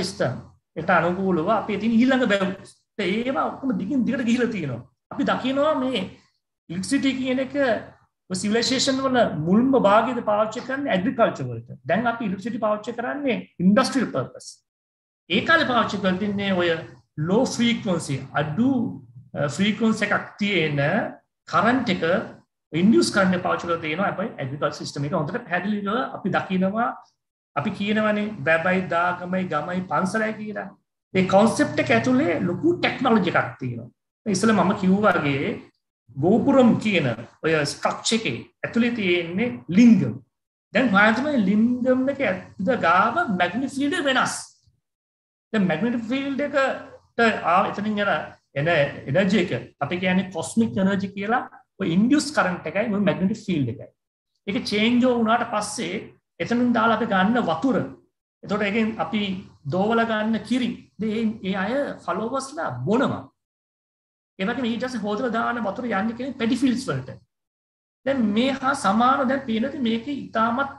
සිස්ටම් එකට අනුකූලව අපි තියෙන ඊළඟ වැව් ඒවා ඔක්කොම දිගින් දිගට ගිහිලා තියෙනවා. අපි දකිනවා මේ ඉලෙක්ට්‍රිසිටි කියන එක සිවිලයිසේෂන් වල මුල්ම භාගයේදී පාවිච්චි කරන්නේ ඇග්‍රිකල්චර් වලට. දැන් අපි ඉලෙක්ට්‍රිසිටි පාවිච්චි කරන්නේ ඉන්ඩස්ට්‍රියල් පර්පස්. ඒ කාලේ පාවිච්චි කරන්නේ ඔය low frequency අඩු frequency එකක් තියෙන current එක induce කරන්න පාවිච්චි කරලා තියෙනවා අපේ ඇග්‍රිකල්චර් සිස්ටම් එක. හොඳට පැහැදිලිව අපි දකිනවා අපි කියනවානේ වැබයි දාගමයි ගමයි පන්සලයි කියලා. මේ concept එක ඇතුලේ ලොකු ටෙක්නොලොජි එකක් තියෙනවා. ඉස්සෙල්ලා මම කිව්වා වගේ ගෝපුරම් කියන ඔය ස්ට්‍රක්චර් එකේ ඇතුලේ තියෙන්නේ ලිංගම්. දැන් වායතන ලිංගම් එක ඇතුළ ගාව මැග්නටික් ෆීල්ඩ් එක වෙනස්. දැන් මැග්නටික් ෆීල්ඩ් එකට එතනින් එන එනර්ජි එක අපි කියන්නේ කොස්මික් එනර්ජි කියලා ඔය ඉන්ඩියුස් කරන්ට් එකයි ඔය මැග්නටික් ෆීල්ඩ් එකයි. ඒක චේන්ජ් වුණාට පස්සේ එතනින් දාලා අපි ගන්න වතුර. එතකොට ඒකෙන් අපි දෝවල ගන්න කිරි. ඒ අය ෆලෝවර්ස්ලා බොනවා. ඒ වගේම ඊට පස්සේ හොදලා දාන වතුර යන්නේ කියන්නේ පැඩි ෆීල්ඩ්ස් වලට. දැන් මේ හා සමාන දැන් පේනද මේකේ ඉතාමත්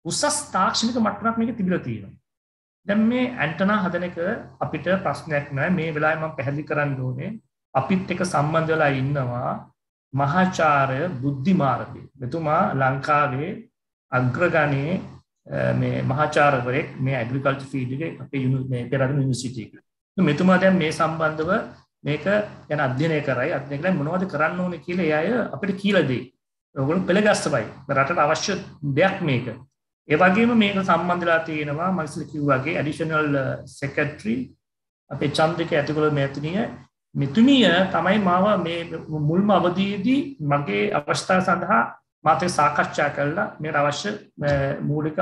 උසස් තාක්ෂණික මට්ටමක් මේකේ තිබිලා තියෙනවා. දැන් මේ ඇන්ටනා හදන එක අපිට ප්‍රශ්නයක් නෑ. මේ වෙලාවේ මම පැහැදිලි කරන්න ඕනේ අපිත් එක්ක සම්බන්ධ වෙලා ඉන්නවා මහාචාර්ය බුද්ධිමාරදී. මෙතුමා ලංකාවේ අග්‍රගණයේ මේ මහාචාර්යවරයෙක් මේ ඇග්‍රිකල්චර් ෆීල්ඩ් එකේ අපේ මේ පෙරහර යුනිවර්සිටි එකේ. මේතුමා දැන් මේ සම්බන්ධව මේක ගැන අධ්‍යයනය කරයි. අධ්‍යයනය කරලා මොනවද කරන්න ඕනේ කියලා ඒ අය අපිට කියලා දෙයි. ඔයගොල්ලෝ පෙළගස්සවයි. රටට අවශ්‍ය දෙයක් මේක. ඒ වගේම මේක සම්බන්ධලා තියෙනවා මම ඉස්සෙල්ලා කිව්වා වගේ ඇඩිෂනල් සෙක්‍රටරි අපේ චන්ද්‍රික ඇතිකොළ මෙතුණිය මෙතුණිය තමයි මාව මේ මුල්ම අවධියේදී මගේ අවස්ථාව සඳහා මාත් එක්ක සාකච්ඡා කළා මේ අවශ්‍ය මූලික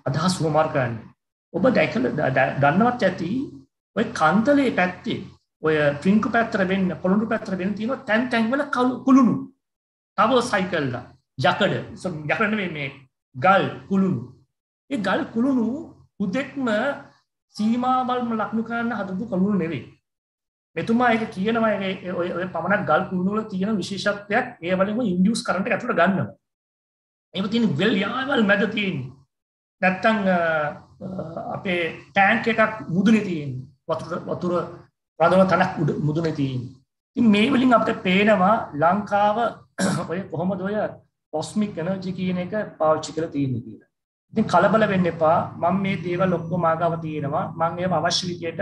අදහස් වමාර කරන්නේ. ඔබ දැකලා දන්නවත් ඇති ඔය කන්තලේ පැත්තේ ඔය ට්‍රින්කු පැත්තට වෙන්න පොළොන්නරු පැත්තට වෙන්න තියෙන තැන් වල කුළුණු තව සයිකල්ලා යකඩ යකඩ නෙමෙයි මේ ගල් කුළුණු. ඒ ගල් කුළුණු උදෙක්ම සීමාවල්ම ලක්නු කරන්න හදපු කුළුණු නෙවෙයි. මෙතුමා ඒක කියනවා ඔය පමණක් ගල් කුළුණු වල තියෙන විශේෂත්වයක් ඒ වලින්ම ඉන්ඩියුස් කරන්ට් එක ඇතුළට ගන්නවා. ඒක තියෙන වෙල් යාවල් මැද තියෙන්නේ. නැත්තම් අපේ ටැංක් එකක් මුදුනේ තියෙන්නේ. වතුර රඳවන තනක් මුදුනේ තියෙන්නේ. ඉතින් මේ වලින් අපිට පේනවා ලංකාව ඔය කොහොමද ඔය කොස්මික් එනර්ජි කියන එක පාවිච්චි කරලා තියෙන්නේ කියලා. ඉතින් කලබල වෙන්න එපා. මම මේ දේවල් ඔක්කොම ආගව තියෙනවා. මම ඒව අවශ්‍ය විදියට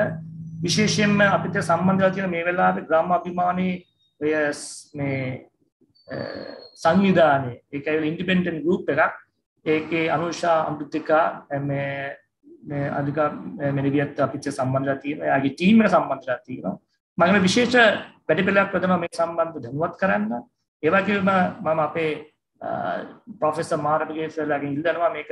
විශේෂයෙන්ම අපිට සම්බන්ධලා තියෙන මේ වෙලාවේ ග්‍රාම අභිමානයේ ඔය මේ සංවිධානයේ ඒකයි ඉන්ඩිපෙන්ඩන්ට් ගෲප් එකක්. ඒකේ අනුෂා අමෘතිකා මේ අධික මෙනිවියත් අපිට සම්බන්ධලා තියෙනවා. එයාගේ ටීම් එකට සම්බන්ධලා තියෙනවා. මම විශේෂ වැඩපිළිවෙලක් ප්‍රථම මේ සම්බන්ධව දැනුවත් කරන්න. ඒ වගේම මම අපේ ප්‍රොෆෙසර් මාරබගේසලාගෙන් ඉල්ලනවා මේක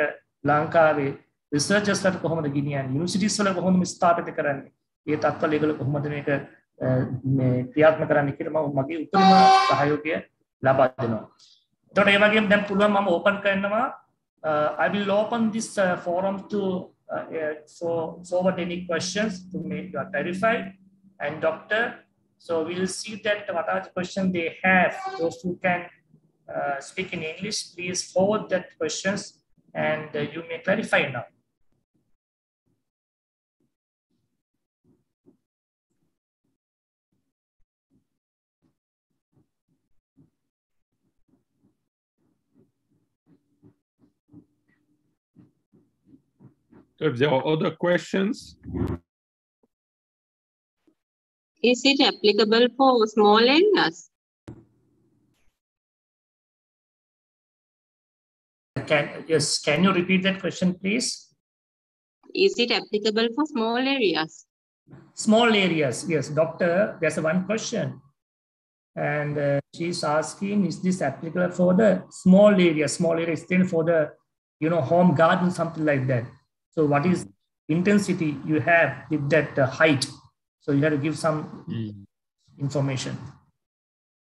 ලංකාවේ රිසර්චර්ස්ලට කොහොමද ගෙනියන්නේ, යුනිවර්සිටිස් වල කොහොමද ස්ථාපිත කරන්නේ, ඒ තත්ත්වවල ඒගොල්ලෝ කොහොමද මේක මේ ක්‍රියාත්මක කරන්නේ කියලා මම මගේ උතුම්ම සහයෝගය ලබා දෙනවා. එතකොට ඒ වගේම දැන් පුළුවන් මම ඕපන් කරනවා I will open this forum to forward any questions to make you clarified and doctor. So we'll see that what are the questions they have. Those who can speak in English, please forward that questions and you may clarify now. So if there are other questions. Is it applicable for small areas? Can you repeat that question, please? Is it applicable for small areas? Small areas, yes, doctor. There's one question, and she's asking, is this applicable for the small area? Small area is still for the, home garden, something like that. So, what is intensity you have with that height? So, you have to give some information.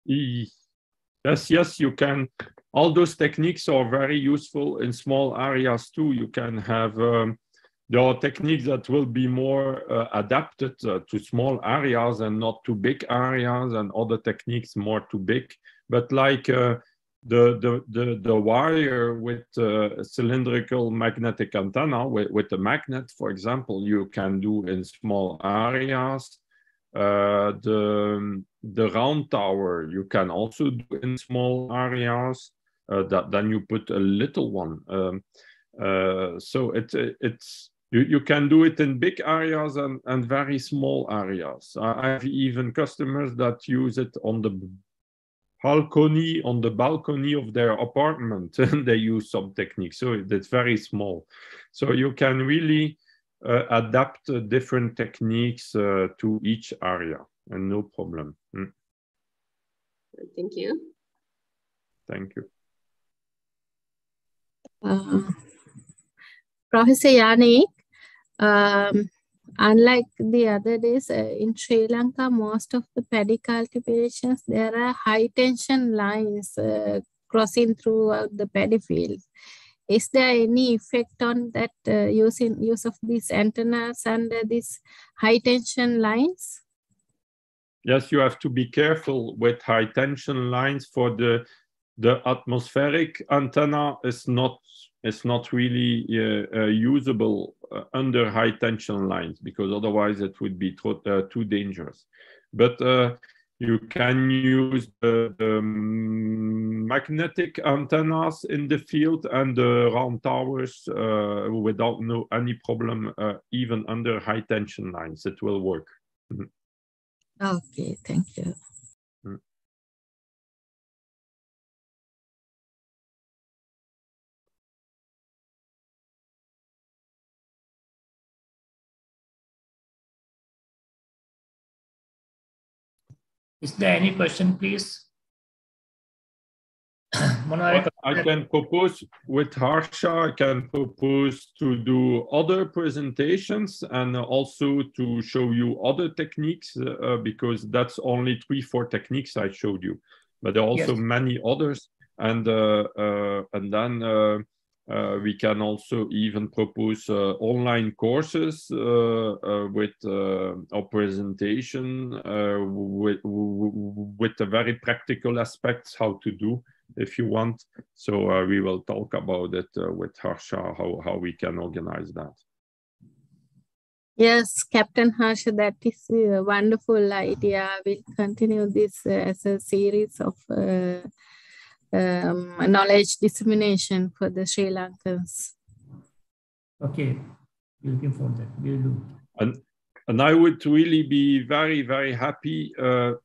Yes, you can. All those techniques are very useful in small areas too. You can have there are techniques that will be more adapted to small areas and not too big areas, and other techniques more too big. But like the wire with cylindrical magnetic antenna with a magnet, for example, you can do in small areas. The round tower you can also do in small areas. Then you put a little one. So it's you can do it in big areas and very small areas. I have even customers that use it on the balcony of their apartment, and they use some techniques. So it's very small. So you can really adapt different techniques to each area, and no problem. Thank you. Thank you. Professor Yannick, unlike the other days, in Sri Lanka, most of the paddy cultivations, there are high tension lines crossing throughout the paddy fields. Is there any effect on that use of these antennas under these high tension lines? Yes, you have to be careful with high tension lines. For the atmospheric antenna is not really usable under high tension lines, because otherwise it would be too dangerous. But you can use the magnetic antennas in the field and the round towers without any problem, even under high tension lines. It will work. Okay, thank you. Is there any question, please? I can propose with Harsha, I can propose to do other presentations and also to show you other techniques, because that's only 3-4 techniques I showed you, but there are also many others. And then we can also even propose online courses with our presentation with the very practical aspects how to do, if you want. So we will talk about it with Harsha, how we can organize that. Yes, Captain Harsha, that is a wonderful idea. We'll continue this as a series of knowledge dissemination for the Sri Lankans. Okay, looking for that. We'll do. And I would really be very, very happy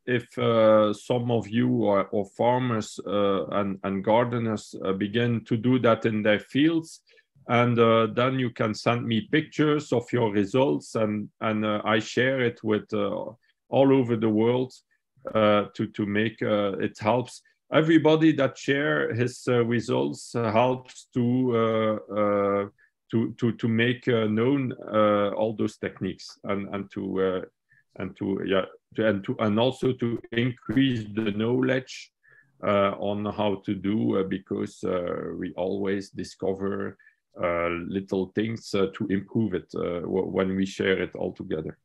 if some of you or farmers and gardeners begin to do that in their fields. And then you can send me pictures of your results, and I share it with all over the world to make it helps. Everybody that share his results helps to make known all those techniques and also to increase the knowledge on how to do, because we always discover little things to improve it when we share it all together.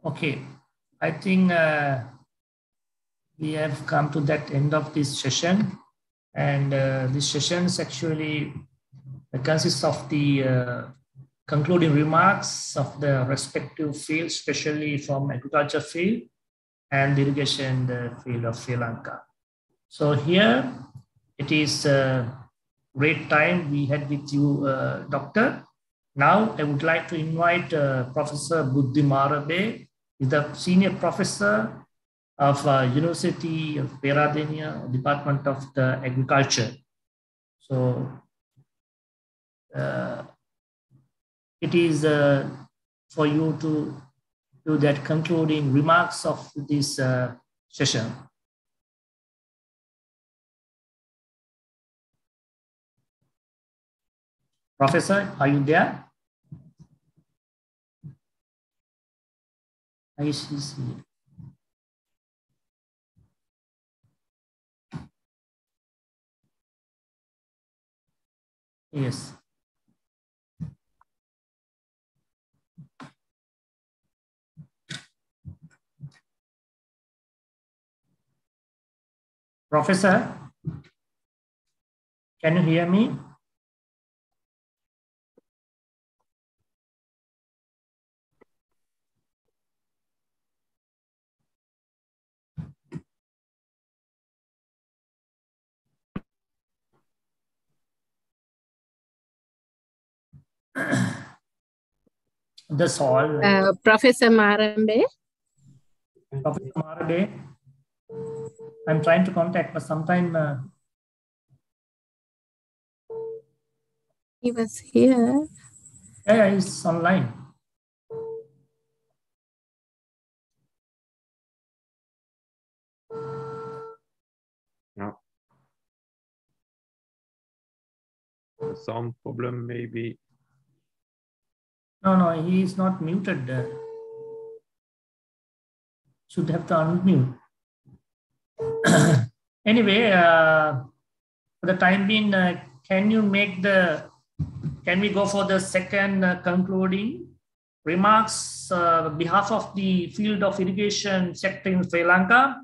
Okay, I think we have come to that end of this session. And this session actually consists of the concluding remarks of the respective fields, especially from agriculture field and irrigation field of Sri Lanka. So here it is a great time we had with you, Doctor. Now I would like to invite Professor Buddhi Marabe, is the senior professor of University of Peradeniya, Department of the Agriculture. So it is for you to do that concluding remarks of this session. Professor, are you there? I see. Yes. Professor, can you hear me? That's all. Professor Marambe. Professor Marambe, I'm trying to contact, but sometime he was here. yeah, he's online. No. Some problem maybe. No, he is not muted. Should have to unmute. Anyway, for the time being, can we go for the second concluding remarks on behalf of the field of irrigation sector in Sri Lanka?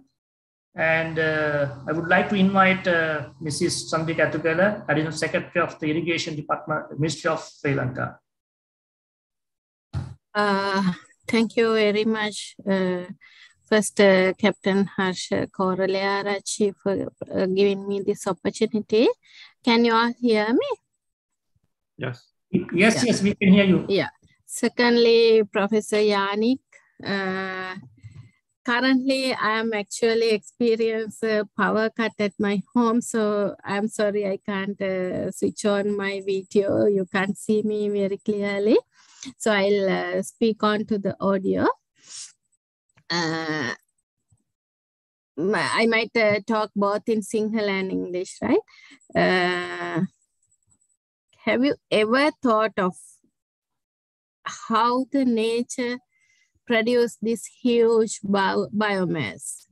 And I would like to invite Mrs. Electroculture, Additional Secretary of the Irrigation Department, Ministry of Sri Lanka. Thank you very much. First, Captain Harsha Koralearachi for giving me this opportunity. Can you all hear me? Yes. Yes, we can hear you. Yeah. Secondly, Professor Yannick. Currently, I am actually experiencing a power cut at my home, so I'm sorry I can't switch on my video. You can't see me very clearly. So I'll speak on to the audio. I might talk both in Sinhala and English, right? Have you ever thought of how the nature produce this huge biomass?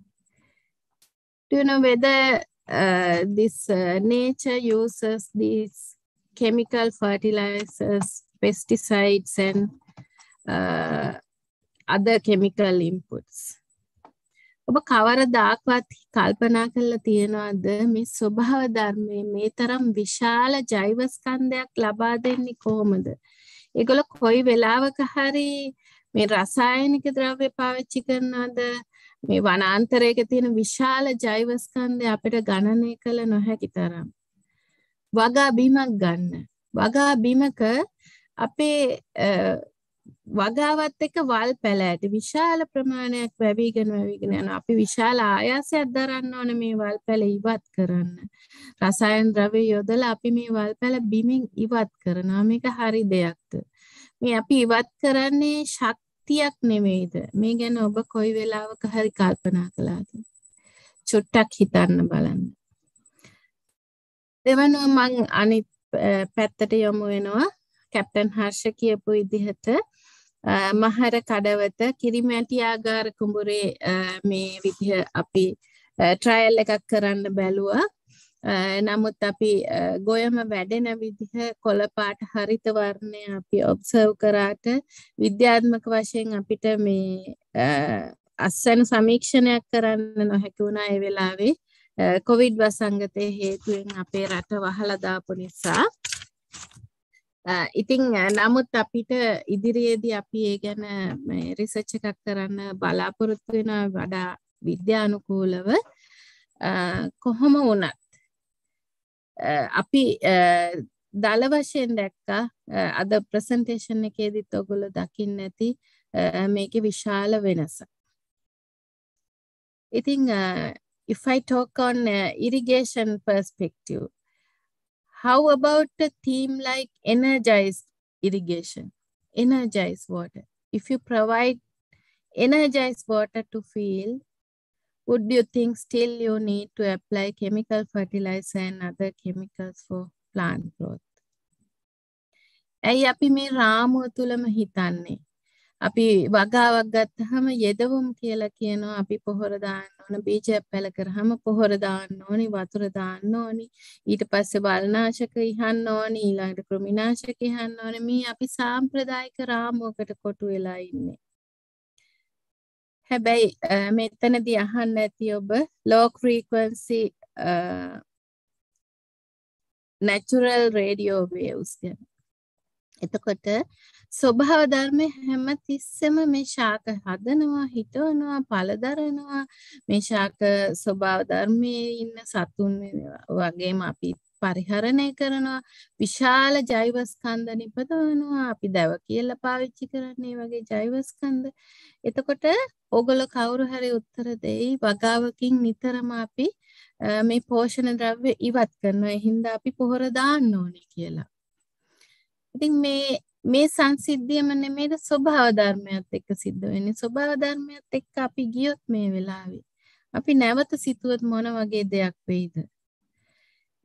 Do you know whether this nature uses these chemical fertilizers, pesticides, and other chemical inputs? ඔබ කවරදාකවත් කල්පනා කරලා තියෙනවද මේ ස්වභාව ධර්මයේ මේ තරම් විශාල ජෛව ස්කන්ධයක් ලබා දෙන්නේ කොහොමද? ඒගොල්ලෝ කොයි වෙලාවක හරි මේ රසායනික ද්‍රව්‍ය පාවිච්චි කරනවද? මේ වනාන්තරයක තියෙන විශාල ජෛව ස්කන්ධය අපිට ගණනය කළ නොහැකි තරම්. වගා බීමක් ගන්න. වගා බීමක අපේ වගාවත් එක්ක වල් පැලෑටි විශාල ප්‍රමාණයක් වැවිගෙන යනවා. අපි විශාල ආයාසයක් දරන්න ඕන මේ වල් පැල ඉවත් කරන්න. රසායන ද්‍රව්‍ය යොදලා අපි මේ වල් පැල බිමින් ඉවත් කරනවා. මේක හරි දෙයක්ද? මේ අපි ඉවත් කරන්නේ ශක්තියක් නෙමෙයිද? මේ ගැන ඔබ කොයි වෙලාවක හරි කල්පනා කළාද? චුට්ටක් හිතන්න බලන්න. දෙවනුව මං අනිත් පැත්තට යමු වෙනවා. කැප්ටන් හර්ෂ කියපු විදිහට මහර කඩවත කිරිමැටියාගාර කුඹුරේ මේ විදිහ අපි ට්‍රයල් එකක් කරන්න බැලුවා. නමුත් අපි ගොයම වැඩෙන විදිහ කොළ පාට හරිත වර්ණය අපි ඔබ්සර්ව් කරාට විද්‍යාත්මක වශයෙන් අපිට මේ අස්සන සමීක්ෂණයක් කරන්න නොහැකි වුණා ඒ වෙලාවේ කොවිඩ් වසංගතයේ හේතුවෙන් අපේ රට වහලා දාපු නිසා. ඉතින් නමුත් අපිට ඉදිරියේදී අපි ඒ ගැන රිසර්ච් එකක් කරන්න බලාපොරොත්තු වෙනවා වඩා විද්‍යානුකූලව. කොහොම වුණත් අපි දල වශයෙන් දැක්කා අද ප්‍රසන්ටේෂන් එකේදීත් ඔයගොල්ලෝ දකින්න ඇති මේකේ විශාල වෙනසක්. ඉතින් if I talk on irrigation perspective, how about a theme like energized irrigation, energized water? If you provide energized water to field, would you think still you need to apply chemical fertilizer and other chemicals for plant growth? ඇයි අපි මේ රාමුව තුලම හිතන්නේ? අපි වගාවක් ගත්තාම යෙදවුම් කියලා කියනවා. අපි පොහොර දාන්න ඕන, බීජයක් පැල කරාම පොහොර දාන්න ඕනි, වතුර දාන්න ඕනි, ඊට පස්සේ වල්නාශක ඉහන්න ඕනි, ඊළඟට කෘමිනාශක ඉහන්න ඕනි. මේ අපි සාම්ප්‍රදායික රාමුවකට කොටු වෙලා ඉන්නේ. හැබැයි මෙතනදී අහන්න ඇති ඔබ low frequency natural radio waves ගැන. එතකොට ස්වභාව ධර්ම හැම තිස්සෙම මේ ශාක හදනවා, හිතවනවා, පළදරනවා. මේ ශාක ස්වභාව ධර්මයේ ඉන්න සතුන් වගේම අපි පරිහරණය කරනවා. විශාල ජෛව ස්කන්ධ නිපදවනවා. අපි දැව කියලා පාවිච්චි කරන්නේ වගේ ජෛව ස්කන්ධ. එතකොට ඕගොල්ලෝ කවුරු හරි උත්තර දෙයි වගාවකින් නිතරම අපි මේ පෝෂණ ද්‍රව්‍ය ඉවත් කරනවා. ඒ හින්දා අපි පොහොර දාන්න ඕනේ කියලා. ඉතින් මේ සංසිද්ධියම නෙමෙයිද ස්වභාව ධර්මයත් එක්ක සිද්ධ වෙන්නේ. ස්වභාව ධර්මයත් එක්ක අපි ගියොත් මේ වෙලාවේ අපි නැවත සිතුවත් මොන වගේ දෙයක් වෙයිද?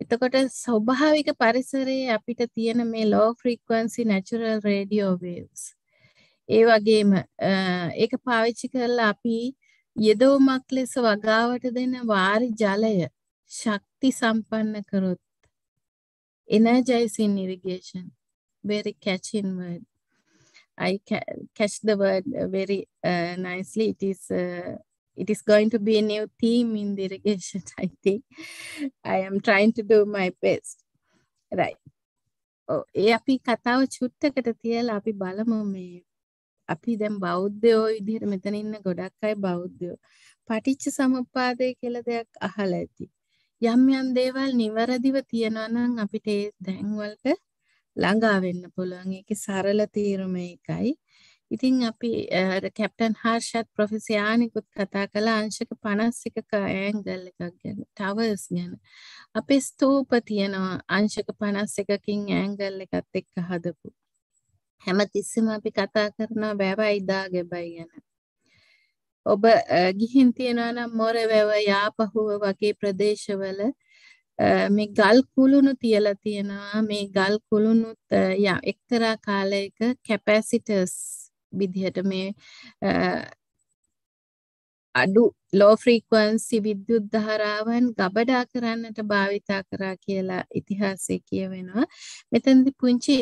එතකොට ස්වභාවික පරිසරයේ අපිට තියෙන මේ low frequency natural radio waves ඒ වගේම ඒක පාවිච්චි කරලා අපි යෙදවුමක් ලෙස වගාවට දෙන වාරි ජලය ශක්ති සම්පන්න කරොත් energizing irrigation, very catching word. I catch the word very nicely. It is going to be a new theme in the irrigation, I think. I am trying to do my best. Right. ඒ අපි කතාව චුට්ටකට තියලා අපි බලමු මේ අපි දැන් බෞද්ධයෝ විදිහට මෙතන ඉන්න ගොඩක් අය බෞද්ධයෝ පටිච්ච සමුප්පාදය කියලා දෙයක් අහලා ඇති. යම් යම් දේවල් නිවැරදිව තියනවා නම් අපිට ඒ දැන් වලට ළඟා වෙන්න පුළුවන්. ඒකේ සරල තීරම එකයි. ඉතින් අපි කැප්ටන් හර්ෂත් ප්‍රොෆෙසර් යානිකුත් කතා කළා අංශක 51ක ඇන්ගල් එකක් ගැන, ටවර්ස් ගැන. අපේ ස්තූප තියෙනවා අංශක 51කින් ඇන්ගල් එකත් එක්ක හදපු. හැමතිස්සෙම අපි කතා කරනවා වැවයි දාගෙබයි ගැන. ඔබ ගිහින් තියනවා නම් මොර වැව යාපහුව වගේ ප්‍රදේශවල මේ ගල් කුළුණු තියලා තියෙනවා. මේ ගල් කුළුණුත් එක්තරා කාලයක කැපැසිටර්ස් විදිහට මේ අඩු low frequency විද්‍යුත් ධාරාවන් ගබඩා කරන්නට භාවිතා කරා කියලා ඉතිහාසයේ කියවෙනවා. මෙතනදි පුංචි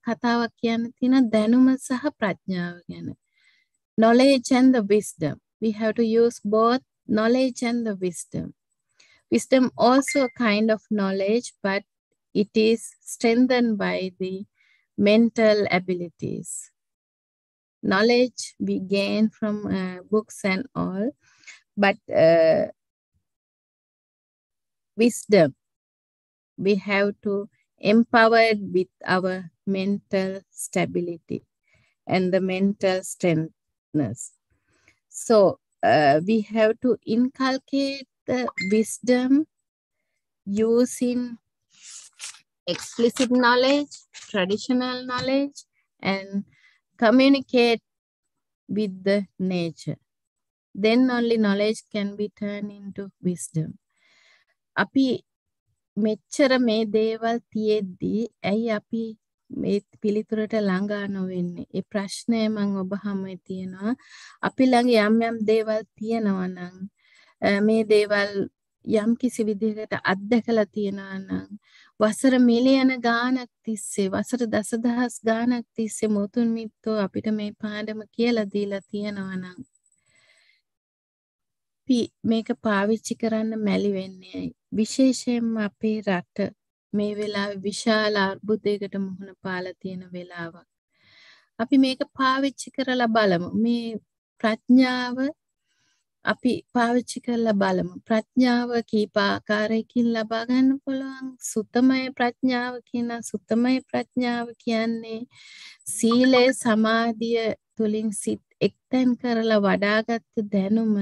කතාවක් කියන්න තියෙන දැනුම සහ ප්‍රඥාව ගැන. Knowledge and the wisdom. We have to use both knowledge and the wisdom. Wisdom also a kind of knowledge, but it is strengthened by the mental abilities. Knowledge we gain from books and all, but wisdom we have to empower it with our mental stability and the mental strengthness. So we have to inculcate the wisdom using explicit knowledge, traditional knowledge, and communicate with the nature. Then only knowledge can be turned into wisdom. අපි මෙච්චර මේ දේවල් තියෙද්දී ඇයි අපි මේ පිළිතුරට ළඟා නොවෙන්නේ? ඒ ප්‍රශ්නය මම ඔබ හමුවේ තියෙනවා. අපි ළඟ යම් යම් දේවල් තියෙනවා නම් මේ දේවල් යම් කිසි විදිහකට අත්දැකලා තියෙනවා නම් වසර මිලියන ගාණක් තිස්සේ වසර දසදහස් ගාණක් තිස්සේ මුතුන් මිත්තෝ අපිට මේ පාඩම කියලා දීලා තියෙනවා නම් අපි මේක පාවිච්චි කරන්න මැලි වෙන්නේ විශේෂයෙන්ම අපේ රට මේ වෙලාවේ විශාල අර්බුදයකට මුහුණ පාලා තියෙන වෙලාවක්. අපි මේක පාවිච්චි කරලා බලමු. මේ ප්‍රඥාව අපි පාවිච්චි කරලා බලමු. ප්‍රඥාව කීප ආකාරයකින් ලබා ගන්න පුළුවන්. සුත්තමය ප්‍රඥාව කියන සුත්තමය ප්‍රඥාව කියන්නේ සීලය සමාධිය තුලින් සිත් එක්තෙන් කරලා වඩාගත් දැනුම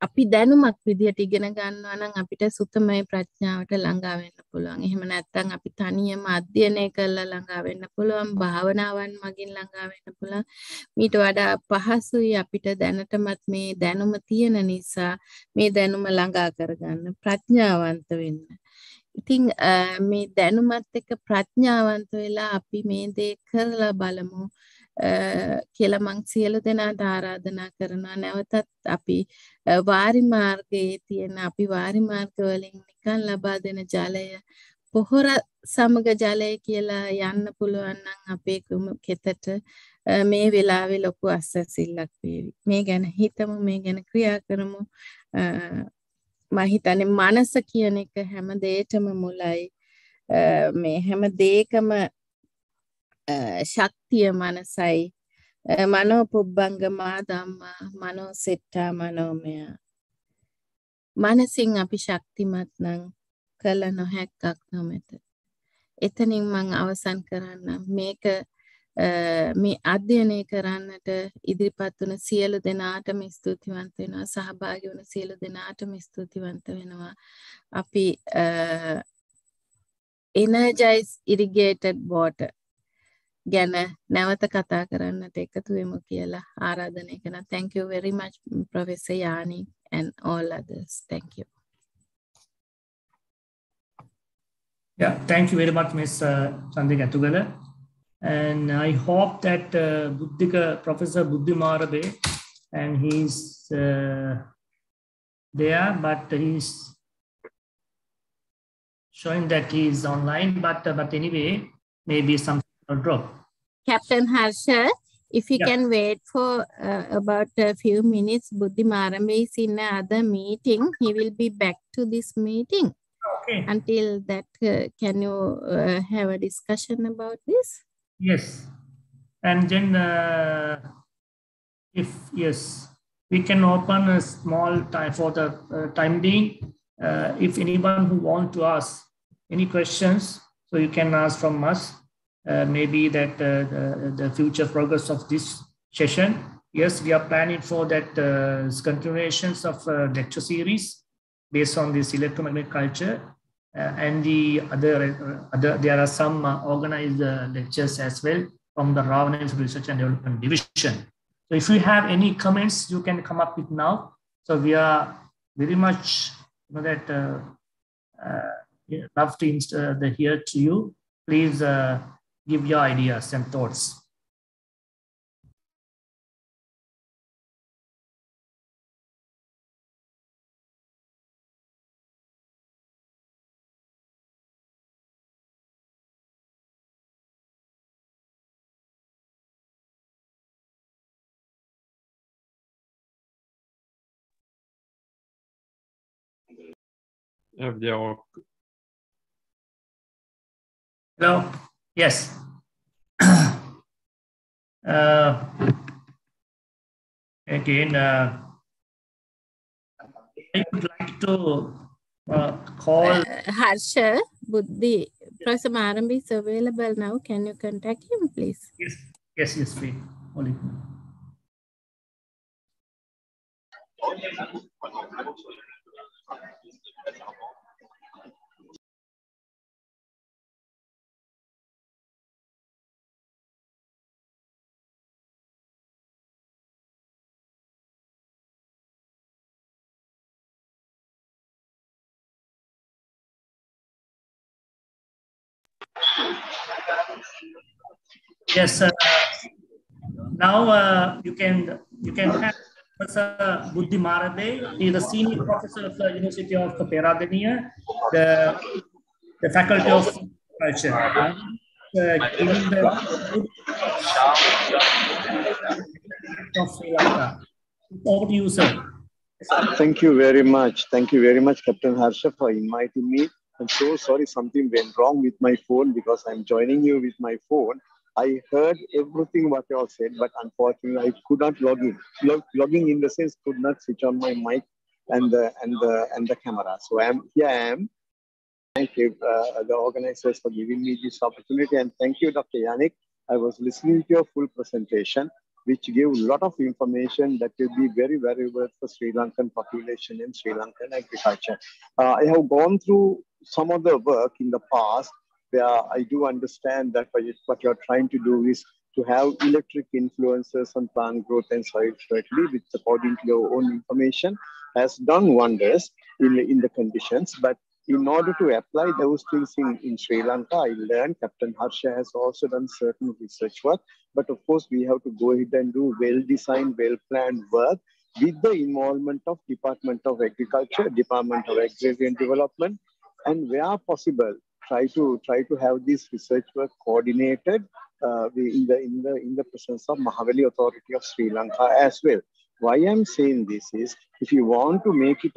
අපි දැනුමක් විදියට ඉගෙන ගන්නවා නම් අපිට සුත්තමය ප්‍රඥාවට ළඟා වෙන්න පුළුවන්. එහෙම නැත්නම් අපි තනියම අධ්‍යයනය කරලා ළඟා වෙන්න පුළුවන්. භාවනාවන් මගින් ළඟා වෙන්න පුළුවන්. මීට වඩා පහසුයි අපිට දැනටමත් මේ දැනුම තියෙන නිසා මේ දැනුම ළඟා කරගන්න ප්‍රඥාවන්ත වෙන්න. ඉතින් මේ දැනුමත් එක්ක ප්‍රඥාවන්ත වෙලා අපි මේ දේ කරලා බලමු කියලා මං සියලු දෙනාට ආරාධනා කරනවා. නැවතත් අපි වාරි මාර්ගයේ තියෙන අපි වාරි මාර්ග වලින් නිකන් ලබා දෙන ජලය පොහොර සමග ජලය කියලා යන්න පුළුවන් නම් අපේ කෙතට මේ වෙලාවේ ලොකු අස්වැසිල්ලක් වේවි. මේ ගැන හිතමු, මේ ගැන ක්‍රියා කරමු. හිතන්නේ මනස කියන එක හැම දෙයකම මුලයි මේ හැම දෙයකම ශක්තිය මනසයි මනෝ පුබ්බංගමා ධම්මා මනෝ සෙට්ටා මනෝමය මනසින් අපි ශක්තිමත් නම් කළ නොහැක්කක් නොමැත එතනින් මම අවසන් කරන්න මේක මේ අධ්‍යයනය කරන්නට ඉදිරිපත් වුණ සියලු දෙනාටම ස්තුතිවන්ත වෙනවා සහභාගී වුණ සියලු දෙනාටම ස්තුතිවන්ත වෙනවා අපි energize irrigated water ගැන නැවත කතා කරන්නට එකතු වෙමු කියලා ආරාධනය කරනවා thank you very much Professor Yannick and all others thank you yeah thank you very much Miss Chandrika Tugala. And I hope that Professor Buddhi Marabe, and he's there, but he's showing that he's online. But anyway, maybe something will drop. Captain Harsha, if you can wait for about a few minutes, Buddhi Marabe is in another meeting. He will be back to this meeting. Okay. Until that, can you have a discussion about this? Yes, and then we can open a small time for the time being. If anyone who want to ask any questions, so you can ask from us. Maybe that the future progress of this session. Yes, we are planning for that continuations of lecture series based on this electromagnetic culture. And the other there are some organized lectures as well from the Ravan's Research and Development Division. So if you have any comments, you can come up with now. So we are very much love to hear to you. Please give your ideas and thoughts. If they are... Hello. Yes. Again, I would like to call Harsha Buddhi. Professor Marambi is available now. Can you contact him, please? Yes, please. Yes, now you can have Professor Buddhi Marabe. He is the senior professor of the University of Paramagnet, the Faculty of Culture. Giving the of Sri Lanka. Over to you, sir. Thank you very much. Thank you very much, Captain Harsha, for inviting me. I'm so sorry something went wrong with my phone because I'm joining you with my phone. I heard everything what you all said, but unfortunately I could not log in. Logging in the sense could not switch on my mic and the camera. So I am. Thank you, the organizers, for giving me this opportunity, and thank you, Dr. Yannick. I was listening to your full presentation, which gave a lot of information that will be very, very well for Sri Lankan population and Sri Lankan agriculture. I have gone through some of the work in the past where I do understand that what you're trying to do is to have electric influences on plant growth and soil fertility, which according to your own information has done wonders in the conditions. But in order to apply those things in Sri Lanka, I learned Captain Harsha has also done certain research work. But of course, we have to go ahead and do well-designed, well-planned work with the involvement of Department of Agriculture, Department of Agrarian Development, and where possible, try to have this research work coordinated in the presence of Mahaweli Authority of Sri Lanka as well. Why I'm saying this is, if you want to make it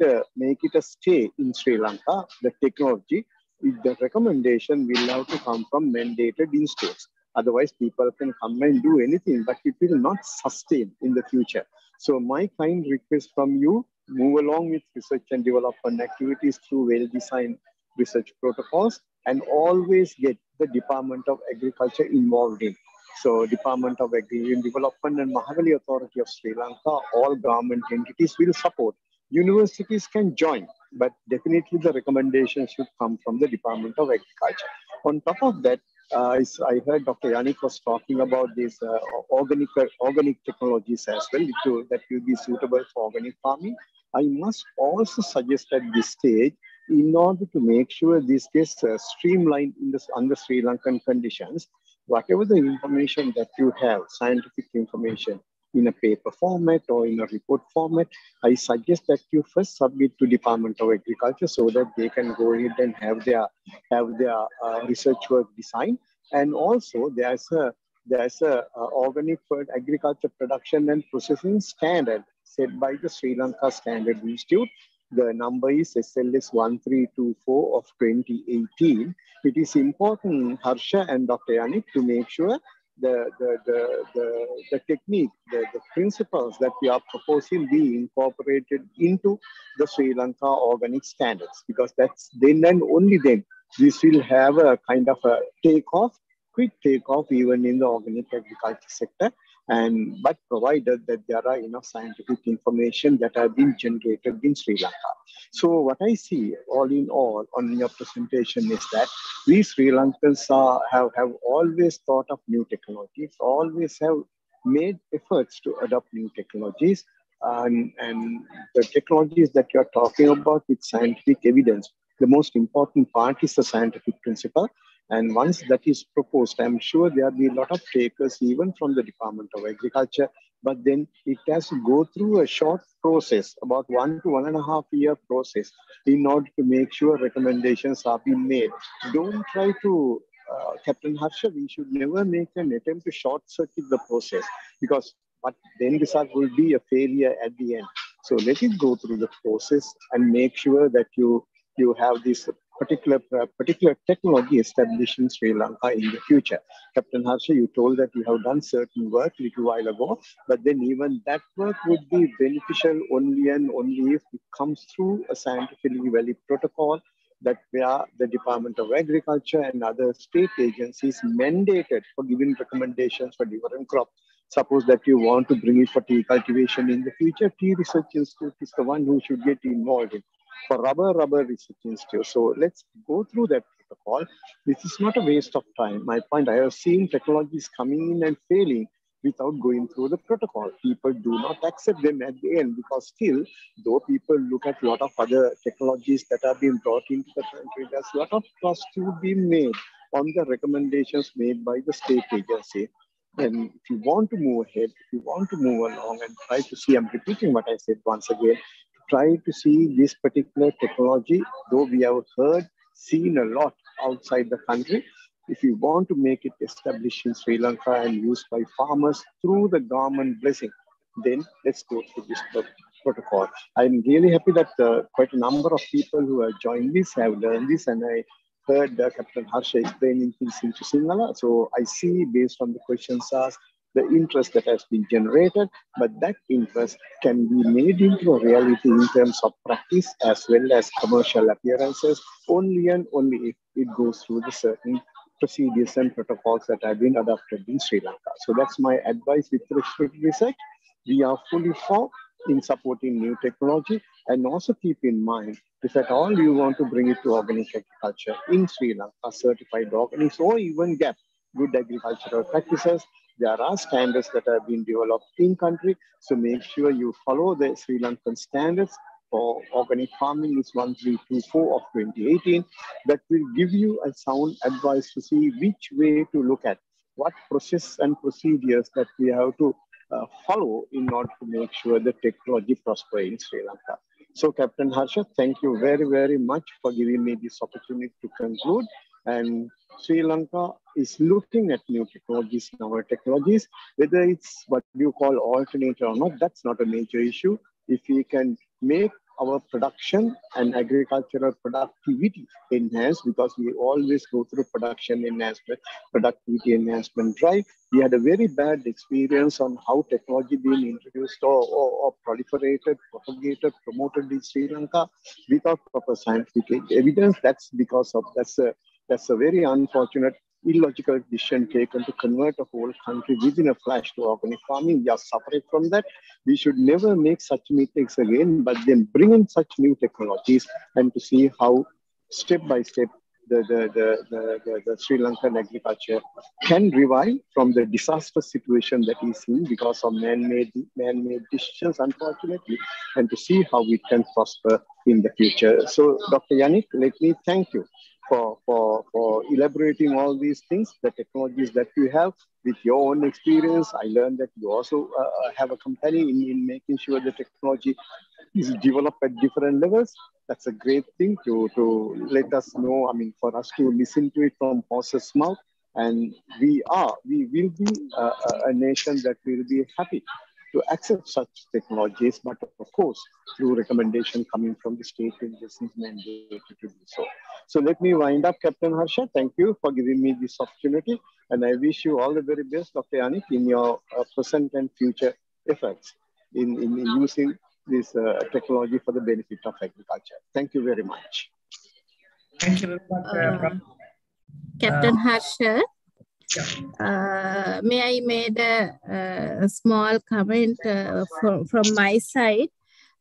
a stay in Sri Lanka, the technology, the recommendation will have to come from mandated institutes. Otherwise, people can come and do anything, but it will not sustain in the future. So my kind request from you, move along with research and development activities through well-designed research protocols, and always get the Department of Agriculture involved in. So Department of Agrarian Development and Mahawali Authority of Sri Lanka, all government entities will support. Universities can join, but definitely the recommendations should come from the Department of Agriculture. On top of that, I heard Dr. Yannick was talking about these organic technologies as well, that will be suitable for organic farming. I must also suggest at this stage, in order to make sure this gets streamlined under Sri Lankan conditions, whatever the information that you have, scientific information, in a paper format or in a report format, I suggest that you first submit to Department of Agriculture so that they can go ahead and have their research work designed. And also there's a organic agriculture production and processing standard set by the Sri Lanka Standard Institute. The number is SLS 1324 of 2018. It is important, Harsha and Dr. Yannick, to make sure the technique, the principles that we are proposing be incorporated into the Sri Lanka organic standards, because that's then and only then this will have a kind of a quick takeoff even in the organic agriculture sector, but provided that there are enough scientific information that have been generated in Sri Lanka. So what I see all in all on your presentation is that we Sri Lankans have always thought of new technologies, always have made efforts to adopt new technologies, and the technologies that you're talking about with scientific evidence, the most important part is the scientific principle. And once that is proposed, I'm sure there will be a lot of takers even from the Department of Agriculture, but then it has to go through a short process, about 1 to 1.5 year process, in order to make sure recommendations are being made. Don't try to, Captain Harsha, we should never make an attempt to short circuit the process, because but the end result will be a failure at the end. So let it go through the process and make sure that you have this particular technology established in Sri Lanka in the future. Captain Harsha, you told that you have done certain work a little while ago, but then even that work would be beneficial only and only if it comes through a scientifically valid protocol that where the Department of Agriculture and other state agencies mandated for giving recommendations for different crops. Suppose that you want to bring it for tea cultivation in the future, Tea Research Institute is the one who should get involved in. For rubber research institute. So let's go through that protocol. This is not a waste of time. My point, I have seen technologies coming in and failing without going through the protocol. People do not accept them at the end, because still, though people look at a lot of other technologies that are being brought into the country, there's a lot of trust to be made on the recommendations made by the state agency. And if you want to move ahead, if you want to move along and try to see, I'm repeating what I said once again, try to see this particular technology, though we have seen a lot outside the country. If you want to make it established in Sri Lanka and used by farmers through the government blessing, then let's go through this protocol. I'm really happy that quite a number of people who have joined this have learned this, and I heard Captain Harsha explaining things into Sinhala. So I see, based on the questions asked, the interest that has been generated, but that interest can be made into a reality in terms of practice as well as commercial appearances, only and only if it goes through the certain procedures and protocols that have been adopted in Sri Lanka. So that's my advice with respect to research. We are fully for in supporting new technology, and also keep in mind, if at all you want to bring it to organic agriculture in Sri Lanka, certified organics or even GAP, good agricultural practices, there are standards that have been developed in country. So make sure you follow the Sri Lankan standards. For organic farming is 1324 of 2018. That will give you a sound advice to see which way to look at, what process and procedures that we have to follow in order to make sure the technology prosper in Sri Lanka. So Captain Harsha, thank you very, very much for giving me this opportunity to conclude. And Sri Lanka is looking at new technologies, newer technologies, whether it's what you call alternator or not, that's not a major issue. If we can make our production and agricultural productivity enhanced, because we always go through production enhancement, productivity enhancement drive. We had a very bad experience on how technology being introduced or proliferated, propagated, promoted in Sri Lanka without proper scientific evidence. That's because of, that's a very unfortunate, illogical decision taken to convert a whole country within a flash to organic farming. We are suffering from that. We should never make such mistakes again, but then bring in such new technologies and to see how step by step the Sri Lankan agriculture can revive from the disastrous situation that is in because of man-made decisions, unfortunately, and to see how we can prosper in the future. So, Dr. Yannick, let me thank you for elaborating all these things, the technologies that you have with your own experience. I learned that you also have a company in making sure the technology is developed at different levels. That's a great thing to let us know, I mean, for us to listen to it from horse's mouth. And we will be a nation that will be happy to accept such technologies, but of course, through recommendation coming from the state agencies mandated to do so. So let me wind up, Captain Harsha. Thank you for giving me this opportunity. And I wish you all the very best, Dr. Yannick, in your present and future efforts in using this technology for the benefit of agriculture. Thank you very much. Thank you very much, Captain Harsha. May I made a small comment from my side?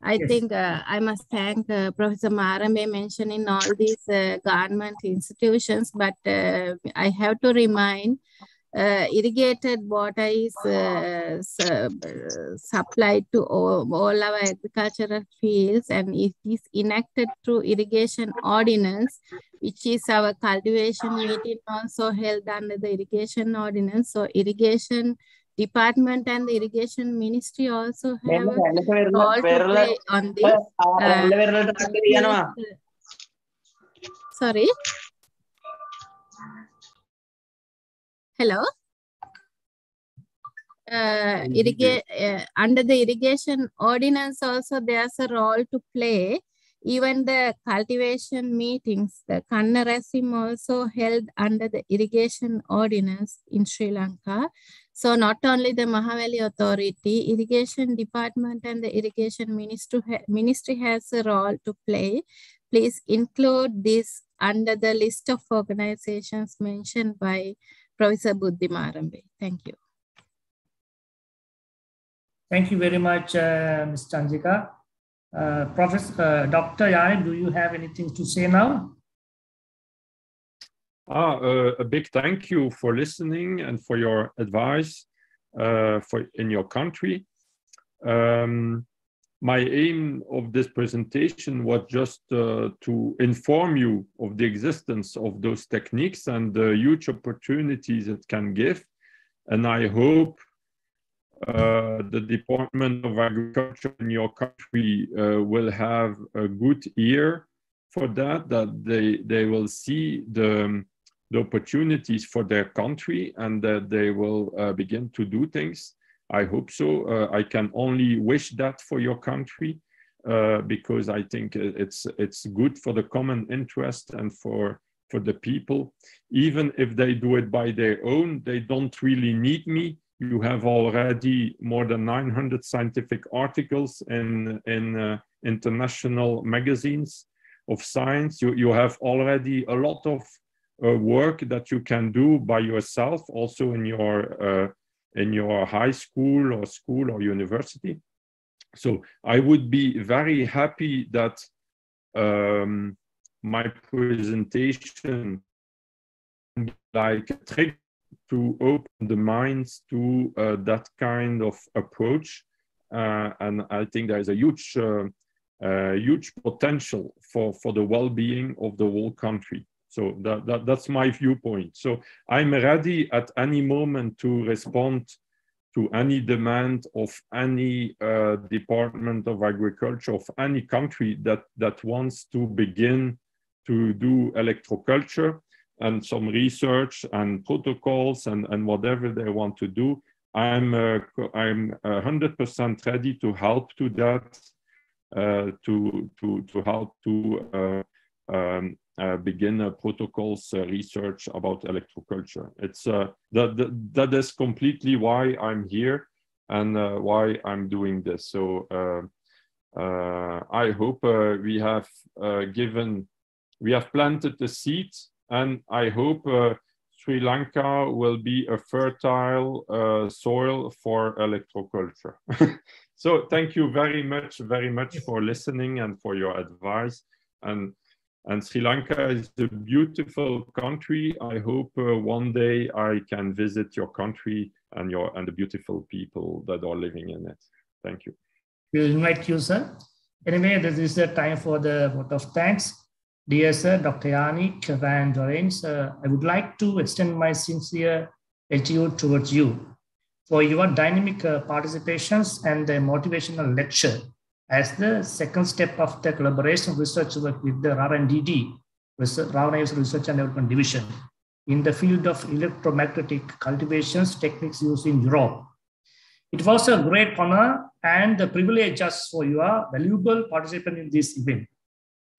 I think I must thank Professor Marambe mentioning all these government institutions, but I have to remind irrigated water is supplied to all our agricultural fields, and it is enacted through irrigation ordinance, which is our cultivation meeting also held under the irrigation ordinance. So irrigation department and the irrigation ministry also have a role to play on this. Sorry. Hello. Under the irrigation ordinance also there's a role to play. Even the cultivation meetings, the Kannarasim also held under the irrigation ordinance in Sri Lanka. So not only the Mahaveli Authority, irrigation department and the irrigation ministry has a role to play. Please include this under the list of organizations mentioned by Professor Buddhi Marambe. Thank you. Thank you very much, Ms. Chanjika. Professor, Dr. Yannick, do you have anything to say now? A big thank you for listening and for your advice in your country. My aim of this presentation was just to inform you of the existence of those techniques and the huge opportunities it can give. And I hope the Department of Agriculture in your country will have a good ear for that they will see the opportunities for their country and that they will begin to do things. I hope so. I can only wish that for your country because I think it's good for the common interest and for the people. Even if they do it by their own, they don't really need me. You have already more than 900 scientific articles in international magazines of science. You have already a lot of work that you can do by yourself, also in your high school or university. So I would be very happy that my presentation like a trick to open the minds to that kind of approach. And I think there is a huge potential for the well-being of the whole country. So that's my viewpoint. So I'm ready at any moment to respond to any demand of any Department of Agriculture of any country that wants to begin to do electroculture. and some research and protocols and whatever they want to do, I'm 100% ready to help to that, to help to begin protocols research about electroculture. It's that is completely why I'm here and why I'm doing this. So I hope we have planted the seed, and I hope Sri Lanka will be a fertile soil for electroculture. So thank you very much for listening and for your advice. And Sri Lanka is a beautiful country. I hope one day I can visit your country and the beautiful people that are living in it. Thank you. We'll invite you, sir. Anyway, this is the time for the vote of thanks. Dear sir, Dr. Yannick Van Doorne, I would like to extend my sincere gratitude towards you for your dynamic participations and the motivational lecture as the second step of the collaboration research work with the RNDD, Research and Development Division, in the field of electromagnetic cultivations techniques used in Europe. It was a great honor and the privilege just for your valuable participation in this event.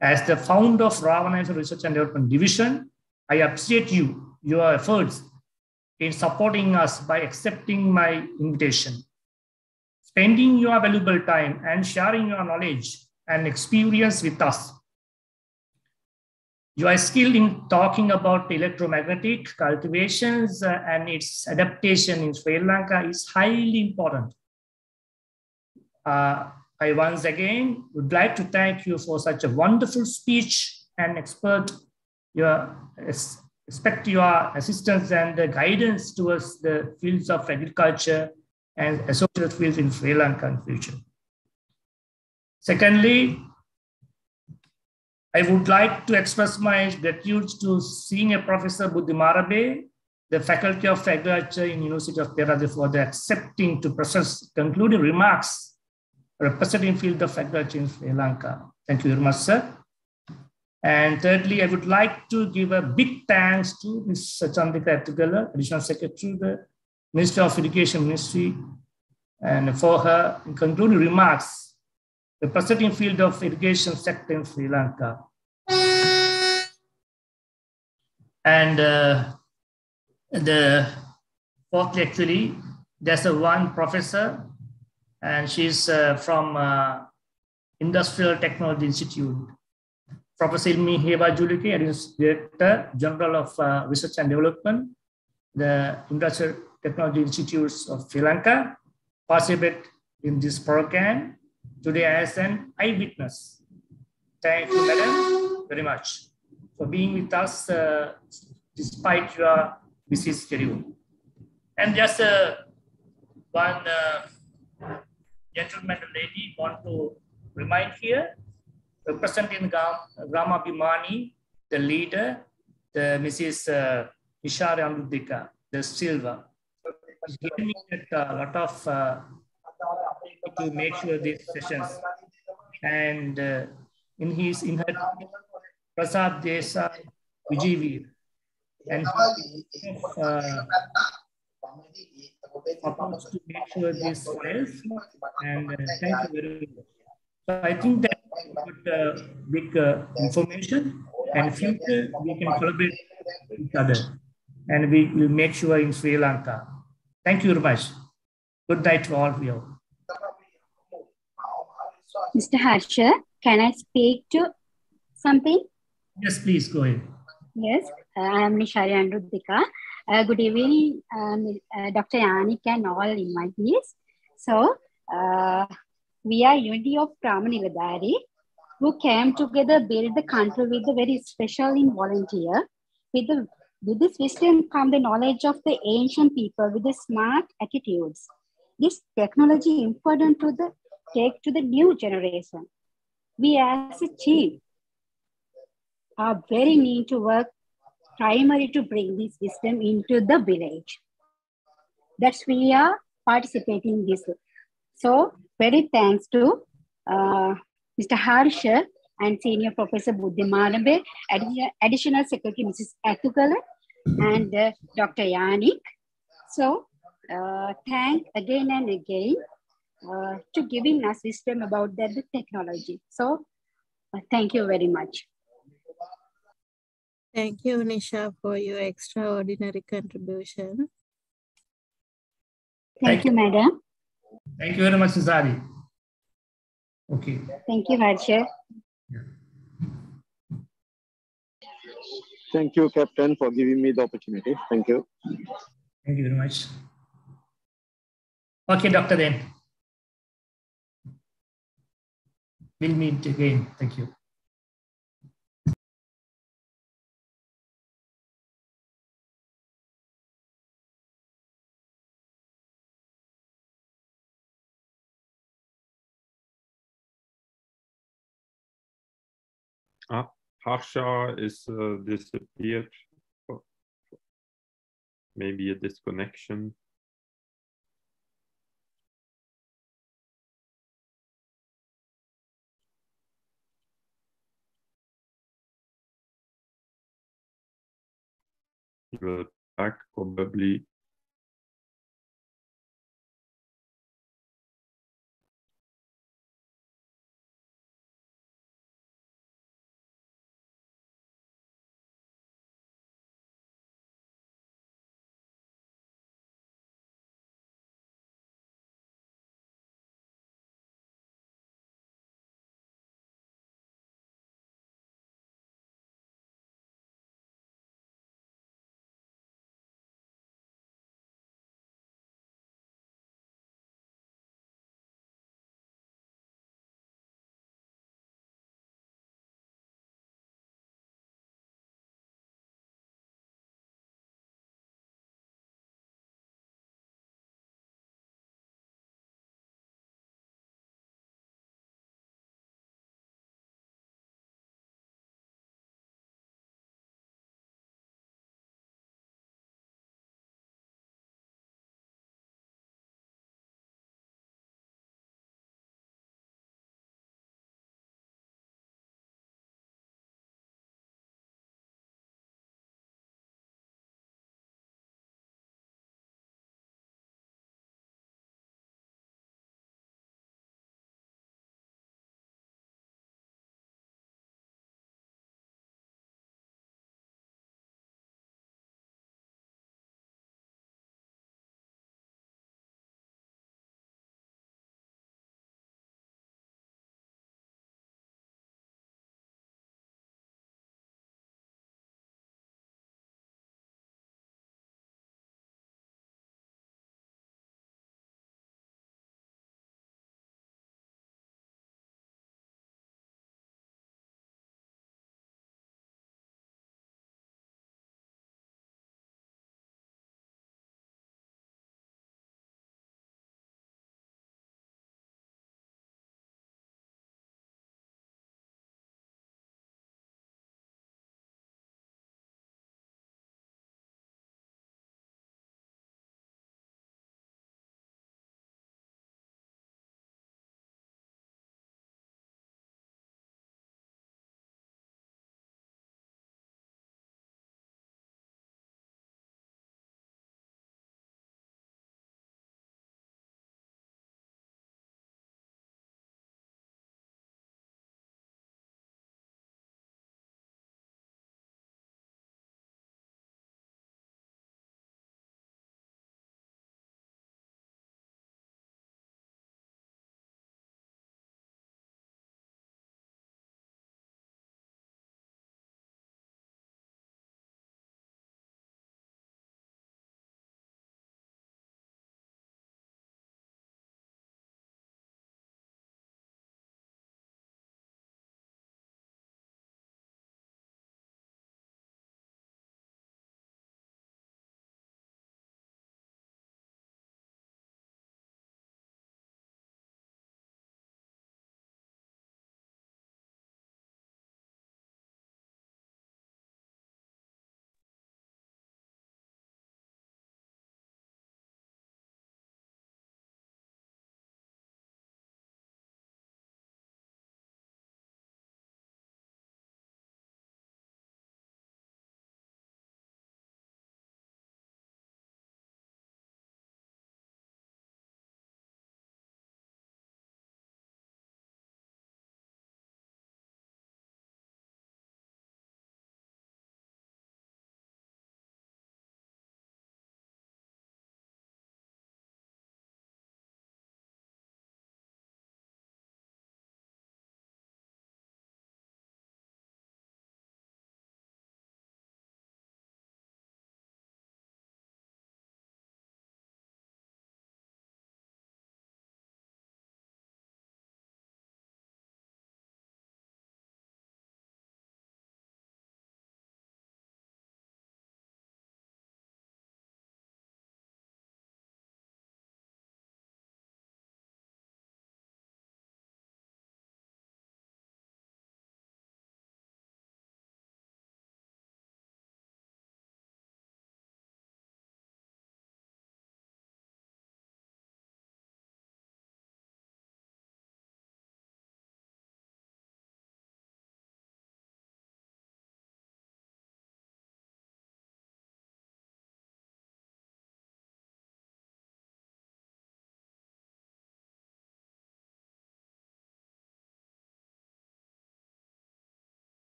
As the founder of Ravana Research and Development Division, I appreciate your efforts in supporting us by accepting my invitation, spending your valuable time and sharing your knowledge and experience with us. You are skilled in talking about electromagnetic cultivations and its adaptation in Sri Lanka is highly important. I once again would like to thank you for such a wonderful speech and expect your assistance and the guidance towards the fields of agriculture and associated fields in Sri Lanka in future. Secondly, I would like to express my gratitude to Senior Professor Buddhi Marabe, the Faculty of Agriculture in University of Peradeniya, for the accepting to process concluding remarks representing field of agriculture in Sri Lanka. Thank you very much, sir. And thirdly, I would like to give a big thanks to Ms. Chandrika Atugala, Additional Secretary of the Ministry of Education Ministry, and for her concluding remarks representing field of education sector in Sri Lanka. And fourthly, actually, there's one professor, and she's from Industrial Technology Institute. Professor Ilmi Heba Julike, Director General of Research and Development, the Industrial Technology Institutes of Sri Lanka, participate in this program today as an eyewitness. Thank you, madam, very much for being with us despite your busy schedule. And just one gentleman and lady want to remind here, representing Grama Bimani, the leader, the Mrs. Ishari Amrudika, the Silva. He's giving me a lot of to make sure these sessions. And in her Prasad Desa Vijivir. And supposed to make sure this fails. And thank you very much. So I think that with big information and future we can collaborate with each other, and we will make sure in Sri Lanka. Thank you very much. Good night to all of you. Mr. Harsha, can I speak to something? Yes, please go ahead. Yes, I am Nishari Andrudika. Good evening, Dr. Yannick and all invitees. So, we are unity of Paramagnetic who came together build the country with a very special in volunteer. With this wisdom come the knowledge of the ancient people with the smart attitudes. This technology important to take to the new generation. We as a team are very need to work primarily to bring this wisdom into the village. That's we are participating in this. So very thanks to Mr. Harsha and Senior Professor Buddhimanabhe, Additional Secretary Mrs. Athukala, and Dr. Yannick. So thank again and again to giving us wisdom about the technology. So thank you very much. Thank you, Nisha, for your extraordinary contribution. Thank you, madam. Thank you very much, Zari. Okay. Thank you, Harsha. Thank you, Captain, for giving me the opportunity. Thank you. Thank you very much. Okay, Doctor, then. We'll meet again. Thank you. Harsha is disappeared. Maybe a disconnection. He will back probably.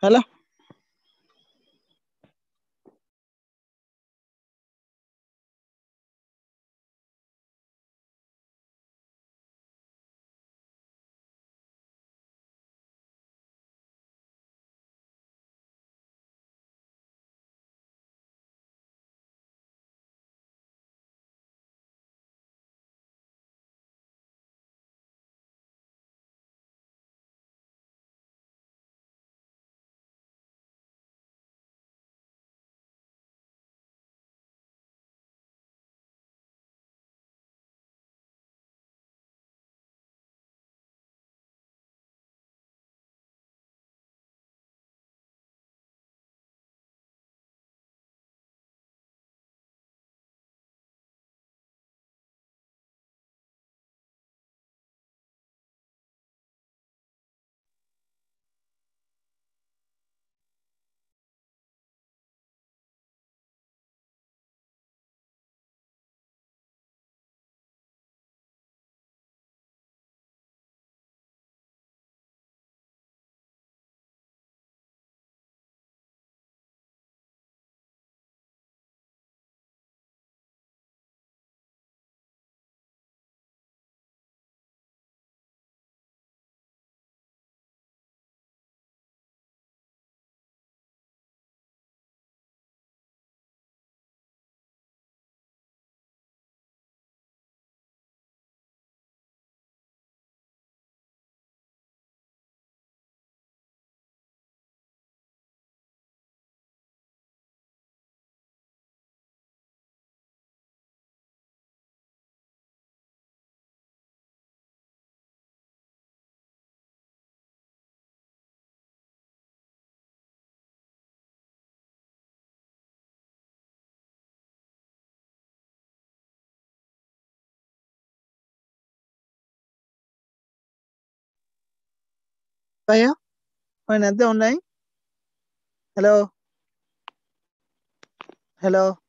Hello? Kaya? Why not the online? Hello? Hello?